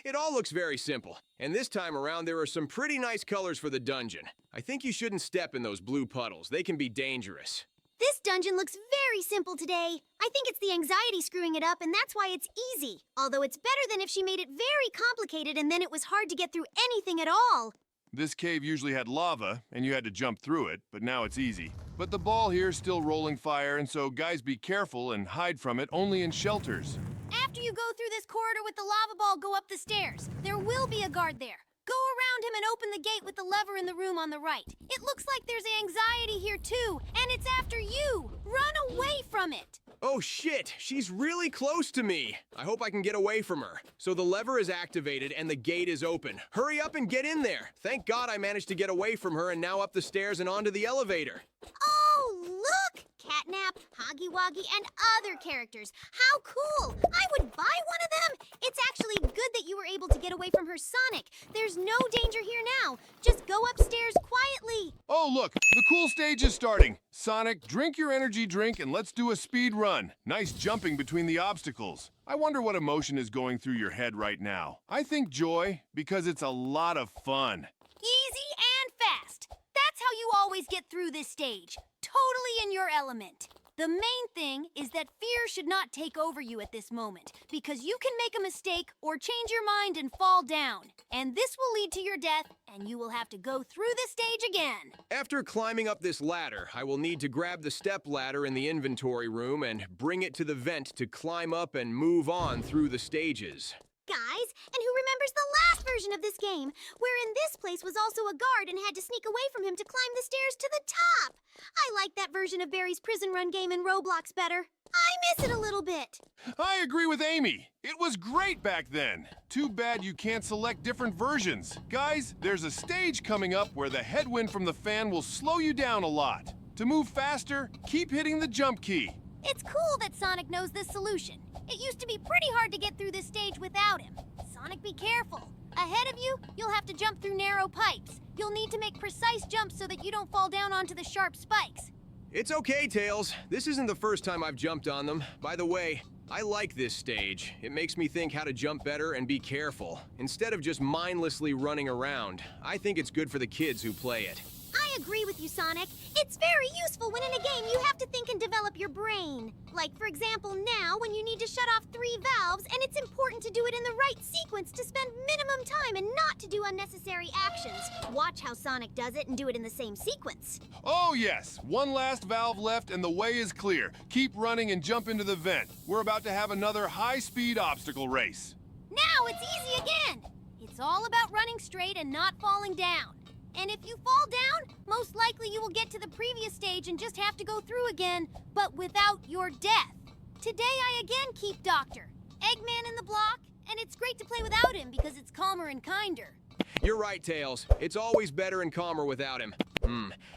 It all looks very simple, and this time around there are some pretty nice colors for the dungeon. I think you shouldn't step in those blue puddles. They can be dangerous. This dungeon looks very simple today. I think it's the anxiety screwing it up, and that's why it's easy. Although it's better than if she made it very complicated and then it was hard to get through anything at all. This cave usually had lava, and you had to jump through it, but now it's easy. But the ball here is still rolling fire, and so guys be careful and hide from it only in shelters. After you go through this corridor with the lava ball, go up the stairs. There will be a guard there. Go around him and open the gate with the lever in the room on the right. It looks like there's anxiety here too, and it's after you. Run away from it. Oh shit, she's really close to me. I hope I can get away from her. So the lever is activated and the gate is open. Hurry up and get in there. Thank God I managed to get away from her and now up the stairs and onto the elevator. Oh, look! Catnap, hi Oggy Woggy, and other characters. How cool! I would buy one of them! It's actually good that you were able to get away from her, Sonic. There's no danger here now. Just go upstairs quietly. Oh, look, the cool stage is starting. Sonic, drink your energy drink and let's do a speed run. Nice jumping between the obstacles. I wonder what emotion is going through your head right now. I think joy, because it's a lot of fun. Easy and fast. That's how you always get through this stage. Totally in your element. The main thing is that fear should not take over you at this moment, because you can make a mistake or change your mind and fall down. And this will lead to your death, and you will have to go through this stage again. After climbing up this ladder, I will need to grab the step ladder in the inventory room and bring it to the vent to climb up and move on through the stages. Guys, and who remembers the last version of this game, wherein this place was also a guard and had to sneak away from him to climb the stairs to the top? I like that version of Barry's prison run game in Roblox better. I miss it a little bit. I agree with Amy. It was great back then. Too bad you can't select different versions. Guys, there's a stage coming up where the headwind from the fan will slow you down a lot. To move faster, keep hitting the jump key. It's cool that Sonic knows this solution. It used to be pretty hard to get through this stage without him. Sonic, be careful. Ahead of you, you'll have to jump through narrow pipes. You'll need to make precise jumps so that you don't fall down onto the sharp spikes. It's okay, Tails. This isn't the first time I've jumped on them. By the way, I like this stage. It makes me think how to jump better and be careful, instead of just mindlessly running around. I think it's good for the kids who play it. I agree with you, Sonic. It's very useful when in a game you have to think and develop your brain. Like, for example, now when you need to shut off 3 valves, and it's important to do it in the right sequence to spend minimum time and not to do unnecessary actions. Watch how Sonic does it and do it in the same sequence. Oh yes, one last valve left and the way is clear. Keep running and jump into the vent. We're about to have another high-speed obstacle race. Now it's easy again. It's all about running straight and not falling down. And if you fall down, most likely you will get to the previous stage and just have to go through again, but without your death. Today I again keep Doctor, Eggman in the block, and it's great to play without him because it's calmer and kinder. You're right, Tails. It's always better and calmer without him.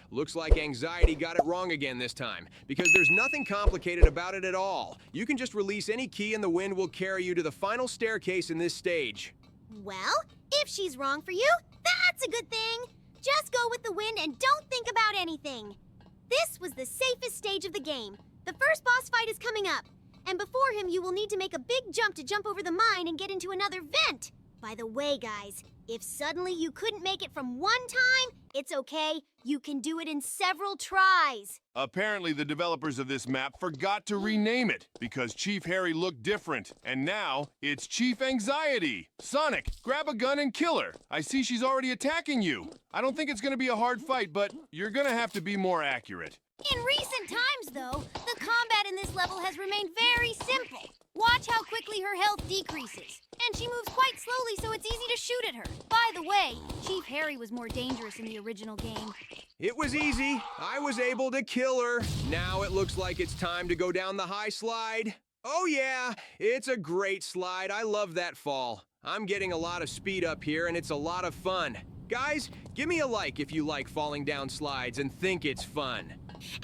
Looks like Anxiety got it wrong again this time, because there's nothing complicated about it at all. You can just release any key and the wind will carry you to the final staircase in this stage. Well, if she's wrong for you, that's a good thing. Just go with the wind and don't think about anything. This was the safest stage of the game. The first boss fight is coming up. And before him, you will need to make a big jump to jump over the mine and get into another vent. By the way, guys, if suddenly you couldn't make it from one time, it's okay. You can do it in several tries. Apparently the developers of this map forgot to rename it because Chief Harry looked different, and now it's Chief Anxiety. Sonic, grab a gun and kill her. I see she's already attacking you. I don't think it's gonna be a hard fight, but you're gonna have to be more accurate. In recent times, though, the combat in this level has remained very simple. Watch how quickly her health decreases. And she moves quite slowly, so it's easy to shoot at her. By the way, Chief Harry was more dangerous in the original game. It was easy. I was able to kill her. Now it looks like it's time to go down the high slide. Oh yeah, it's a great slide. I love that fall. I'm getting a lot of speed up here, and it's a lot of fun. Guys, give me a like if you like falling down slides and think it's fun.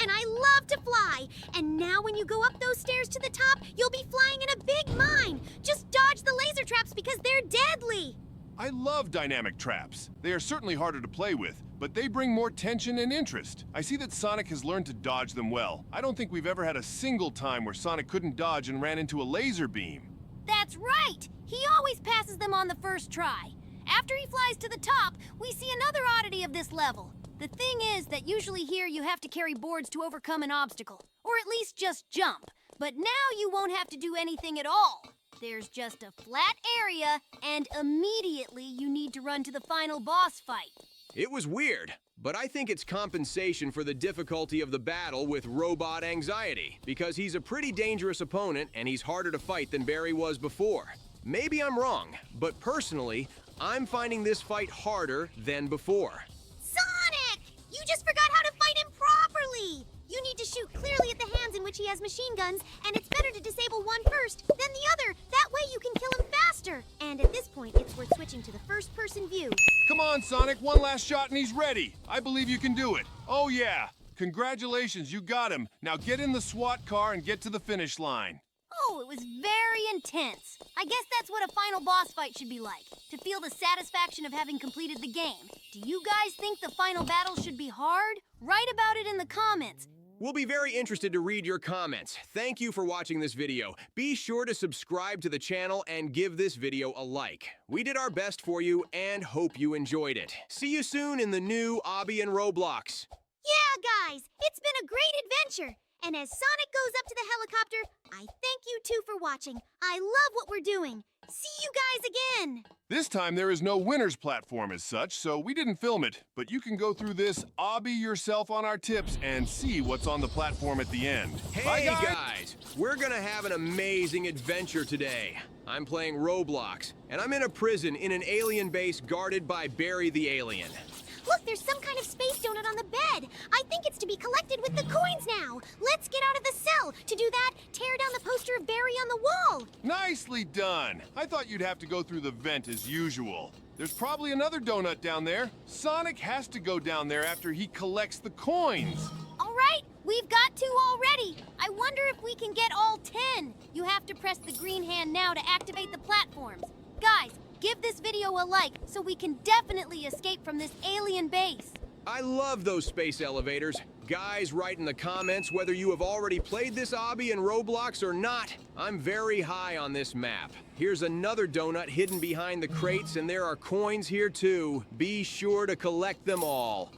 And I love to fly. And now when you go up those stairs to the top, you'll be flying in a big mine. Just dodge the laser traps because they're deadly. I love dynamic traps. They are certainly harder to play with, but they bring more tension and interest. I see that Sonic has learned to dodge them well. I don't think we've ever had a single time where Sonic couldn't dodge and ran into a laser beam. That's right! He always passes them on the first try. After he flies to the top, we see another oddity of this level. The thing is that usually here you have to carry boards to overcome an obstacle, or at least just jump. But now you won't have to do anything at all. There's just a flat area, and immediately you need to run to the final boss fight. It was weird, but I think it's compensation for the difficulty of the battle with Robot Anxiety, because he's a pretty dangerous opponent and he's harder to fight than Barry was before. Maybe I'm wrong, but personally, I'm finding this fight harder than before. Sonic! You just forgot how to fight him properly! You need to shoot clearly at the hands in which he has machine guns, and it's better to disable one first, then the other. That way you can kill him faster. And at this point, it's worth switching to the first-person view. Come on, Sonic, one last shot and he's ready. I believe you can do it. Oh yeah, Congratulations, you got him. Now get in the SWAT car and get to the finish line. Oh, it was very intense. I guess that's what a final boss fight should be like, to feel the satisfaction of having completed the game. Do you guys think the final battle should be hard? Write about it in the comments. We'll be very interested to read your comments. Thank you for watching this video. Be sure to subscribe to the channel and give this video a like. We did our best for you and hope you enjoyed it. See you soon in the new Obby and Roblox. Yeah, guys, it's been a great adventure. And as Sonic goes up to the helicopter, I thank you two for watching. I love what we're doing. See you guys again. This time there is no winner's platform as such, so we didn't film it. But you can go through this obby yourself on our tips and see what's on the platform at the end. Hey Bye, guys, we're gonna have an amazing adventure today. I'm playing Roblox, and I'm in a prison in an alien base guarded by Barry the Alien. Look, there's some kind of space donut on the bed. I think it's to be collected with the coins now. Let's get out of the cell. To do that, tear down the poster of Barry on the wall. Nicely done. I thought you'd have to go through the vent as usual. There's probably another donut down there. Sonic has to go down there after he collects the coins. All right, we've got 2 already. I wonder if we can get all 10. You have to press the green hand now to activate the platforms. Guys, give this video a like so we can definitely escape from this alien base. I love those space elevators. Guys, write in the comments whether you have already played this obby in Roblox or not. I'm very high on this map. Here's another donut hidden behind the crates, and there are coins here too. Be sure to collect them all.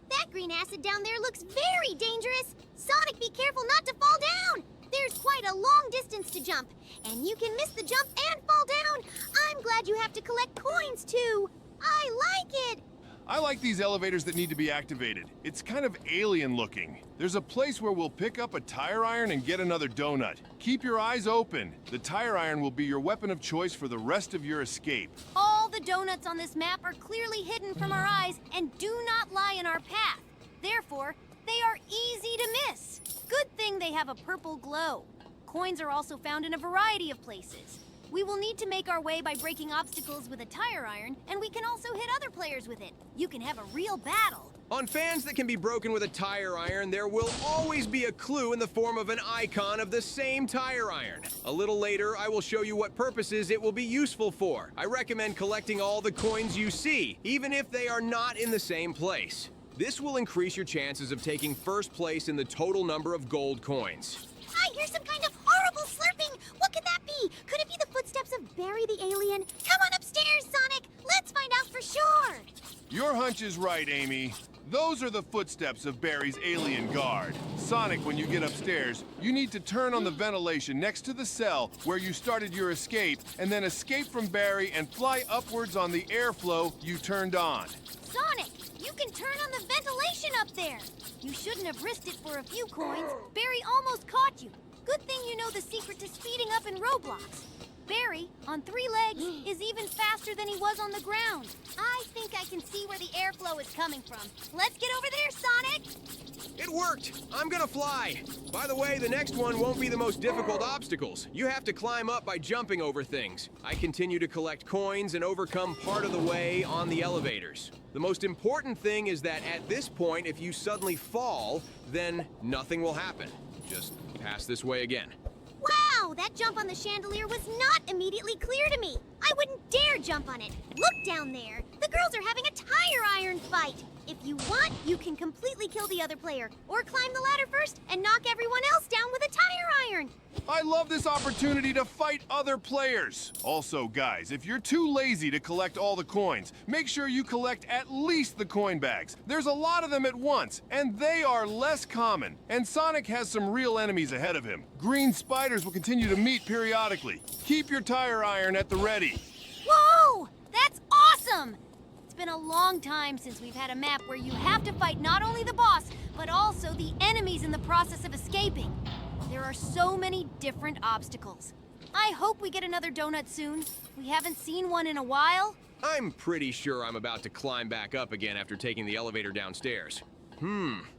That green acid down there looks very dangerous. Sonic, be careful not to fall down. There's quite a long distance to jump, and you can miss the jump and fall down. I'm glad you have to collect coins, too. I like it. I like these elevators that need to be activated. It's kind of alien looking. There's a place where we'll pick up a tire iron and get another donut. Keep your eyes open. The tire iron will be your weapon of choice for the rest of your escape. All the donuts on this map are clearly hidden from our eyes and do not lie in our path. Therefore, they are easy to miss. Good thing they have a purple glow. Coins are also found in a variety of places. We will need to make our way by breaking obstacles with a tire iron, and we can also hit other players with it. You can have a real battle. On fans that can be broken with a tire iron, there will always be a clue in the form of an icon of the same tire iron. A little later, I will show you what purposes it will be useful for. I recommend collecting all the coins you see, even if they are not in the same place. This will increase your chances of taking first place in the total number of gold coins. I hear some kind of horrible slurping. What could that be? Could it be the footsteps of Barry the Alien? Come on upstairs, Sonic. Let's find out for sure. Your hunch is right, Amy. Those are the footsteps of Barry's alien guard. Sonic, when you get upstairs, you need to turn on the ventilation next to the cell where you started your escape, and then escape from Barry and fly upwards on the airflow you turned on. Sonic, you can turn on the ventilation up there. You shouldn't have risked it for a few coins. Barry almost caught you. Good thing you know the secret to speeding up in Roblox. Barry, on 3 legs, is even faster than he was on the ground. I think I can see where the airflow is coming from. Let's get over there, Sonic! It worked! I'm gonna fly! By the way, the next one won't be the most difficult obstacles. You have to climb up by jumping over things. I continue to collect coins and overcome part of the way on the elevators. The most important thing is that at this point, if you suddenly fall, then nothing will happen. Just pass this way again. Wow, that jump on the chandelier was not immediately clear to me. I wouldn't dare jump on it. Look down there. The girls are having a tire iron fight. If you want, you can completely kill the other player, or climb the ladder first and knock everyone else down with a tire iron. I love this opportunity to fight other players. Also, guys, if you're too lazy to collect all the coins, make sure you collect at least the coin bags. There's a lot of them at once, and they are less common. And Sonic has some real enemies ahead of him. Green spiders will continue to meet periodically. Keep your tire iron at the ready. Whoa! That's awesome! It's been a long time since we've had a map where you have to fight not only the boss, but also the enemies in the process of escaping. There are so many different obstacles. I hope we get another donut soon. We haven't seen one in a while. I'm pretty sure I'm about to climb back up again after taking the elevator downstairs.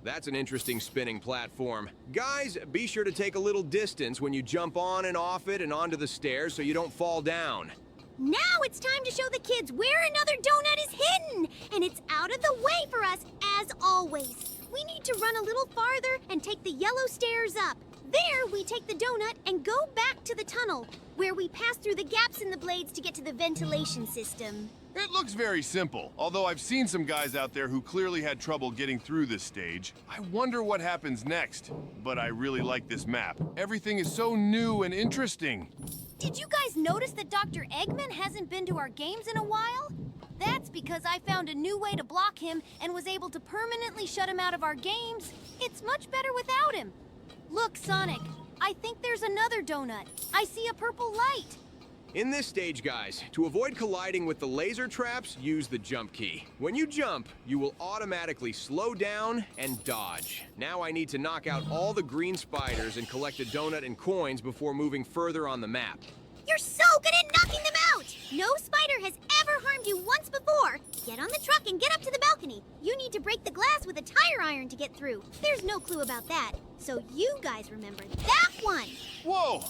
That's an interesting spinning platform. Guys, be sure to take a little distance when you jump on and off it and onto the stairs so you don't fall down. Now it's time to show the kids where another donut is hidden, and it's out of the way for us, as always. We need to run a little farther and take the yellow stairs up. There, we take the donut and go back to the tunnel, where we pass through the gaps in the blades to get to the ventilation system. It looks very simple, although I've seen some guys out there who clearly had trouble getting through this stage. I wonder what happens next. But I really like this map. Everything is so new and interesting. Did you guys notice that Dr. Eggman hasn't been to our games in a while? That's because I found a new way to block him and was able to permanently shut him out of our games. It's much better without him. Look, Sonic, I think there's another donut. I see a purple light. In this stage, guys, to avoid colliding with the laser traps, use the jump key. When you jump, you will automatically slow down and dodge. Now I need to knock out all the green spiders and collect a donut and coins before moving further on the map. You're so good at knocking them out! No spider has ever harmed you once before. Get on the truck and get up to the balcony. You need to break the glass with a tire iron to get through. There's no clue about that. So you guys remember that one. Whoa!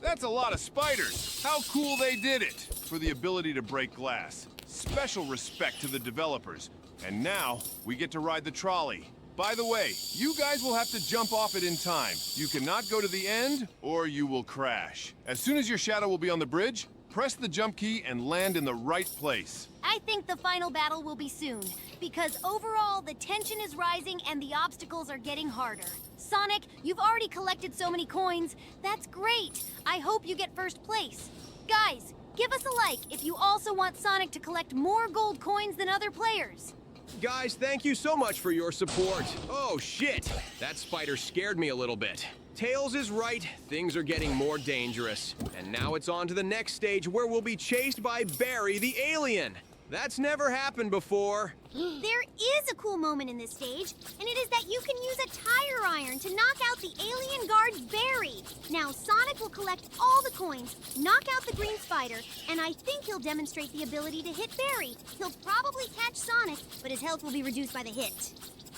That's a lot of spiders. How cool they did it. For the ability to break glass. Special respect to the developers. And now, we get to ride the trolley. By the way, you guys will have to jump off it in time. You cannot go to the end, or you will crash. As soon as your shadow will be on the bridge, press the jump key and land in the right place. I think the final battle will be soon, because overall the tension is rising and the obstacles are getting harder. Sonic, you've already collected so many coins. That's great. I hope you get first place. Guys, give us a like if you also want Sonic to collect more gold coins than other players. Guys, thank you so much for your support. Oh, shit! That spider scared me a little bit. Tails is right, things are getting more dangerous. And now it's on to the next stage where we'll be chased by Barry the alien. That's never happened before. There is a cool moment in this stage, and it is that you can use a tire iron to knock out the alien guard Barry. Now Sonic will collect all the coins, knock out the green spider, and I think he'll demonstrate the ability to hit Barry. He'll probably catch Sonic, but his health will be reduced by the hit.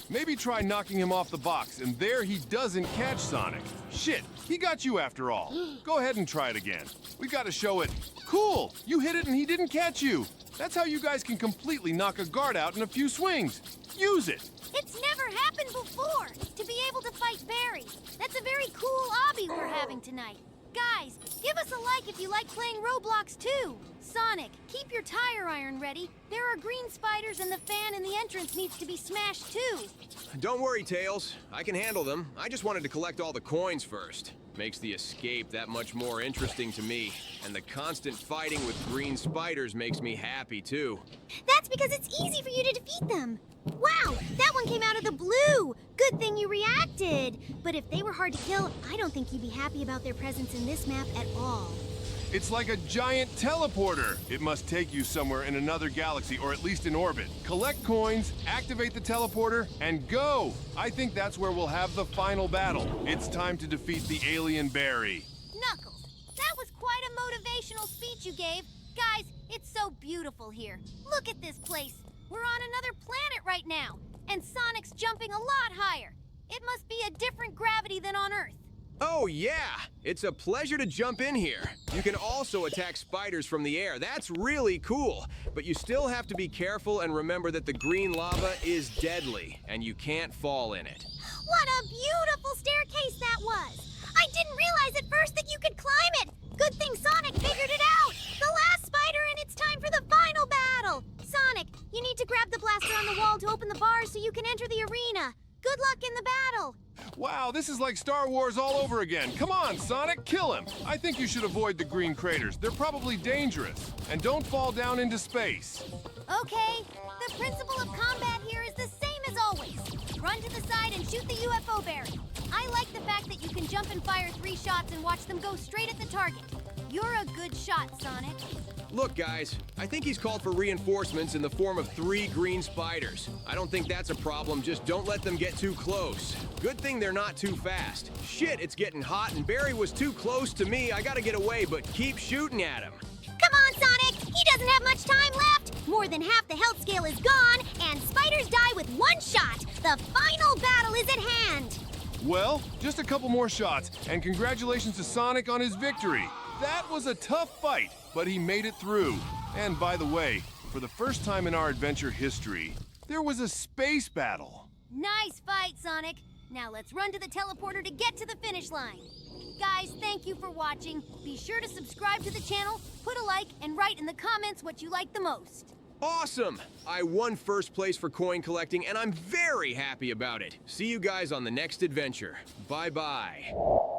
Maybe try knocking him off the box, and there he doesn't catch Sonic. Shit, he got you after all. Go ahead and try it again. We gotta show it. Cool, you hit it and he didn't catch you. That's how you guys can completely knock a guard out in a few swings. Use it. It's never happened before, to be able to fight Barry. That's a very cool obby we're having tonight. Guys, give us a like if you like playing Roblox too. Sonic, keep your tire iron ready. There are green spiders and the fan in the entrance needs to be smashed too. Don't worry, Tails. I can handle them. I just wanted to collect all the coins first. Makes the escape that much more interesting to me. And the constant fighting with green spiders makes me happy too. That's because it's easy for you to defeat them. Wow, that one came out of the blue. Good thing you reacted. But if they were hard to kill, I don't think you'd be happy about their presence in this map at all. It's like a giant teleporter. It must take you somewhere in another galaxy, or at least in orbit. Collect coins, activate the teleporter, and go! I think that's where we'll have the final battle. It's time to defeat the alien Barry. Knuckles, that was quite a motivational speech you gave. Guys, it's so beautiful here. Look at this place. We're on another planet right now, and Sonic's jumping a lot higher. It must be a different gravity than on Earth. Oh yeah! It's a pleasure to jump in here. You can also attack spiders from the air. That's really cool. But you still have to be careful and remember that the green lava is deadly, and you can't fall in it. What a beautiful staircase that was! I didn't realize at first that you could climb it! Good thing Sonic figured it out! The last spider, and it's time for the final battle! Sonic, you need to grab the blaster on the wall to open the bars so you can enter the arena. Good luck in the battle! Wow, this is like Star Wars all over again. Come on, Sonic, kill him. I think you should avoid the green craters. They're probably dangerous. And don't fall down into space. Okay, the principle of combat here is the same as always. Run to the side and shoot the UFO Barry. I like the fact that you can jump and fire 3 shots and watch them go straight at the target. You're a good shot, Sonic. Look, guys, I think he's called for reinforcements in the form of 3 green spiders. I don't think that's a problem, just don't let them get too close. Good thing they're not too fast. Shit, it's getting hot and Barry was too close to me. I gotta get away, but keep shooting at him. Come on, Sonic! He doesn't have much time left! More than half the health scale is gone, and spiders die with 1 shot! The final battle is at hand! Well, just a couple more shots, and congratulations to Sonic on his victory. That was a tough fight, but he made it through. And by the way, for the first time in our adventure history, there was a space battle. Nice fight, Sonic. Now let's run to the teleporter to get to the finish line. Guys, thank you for watching. Be sure to subscribe to the channel, put a like, and write in the comments what you like the most. Awesome! I won first place for coin collecting, and I'm very happy about it. See you guys on the next adventure. Bye-bye.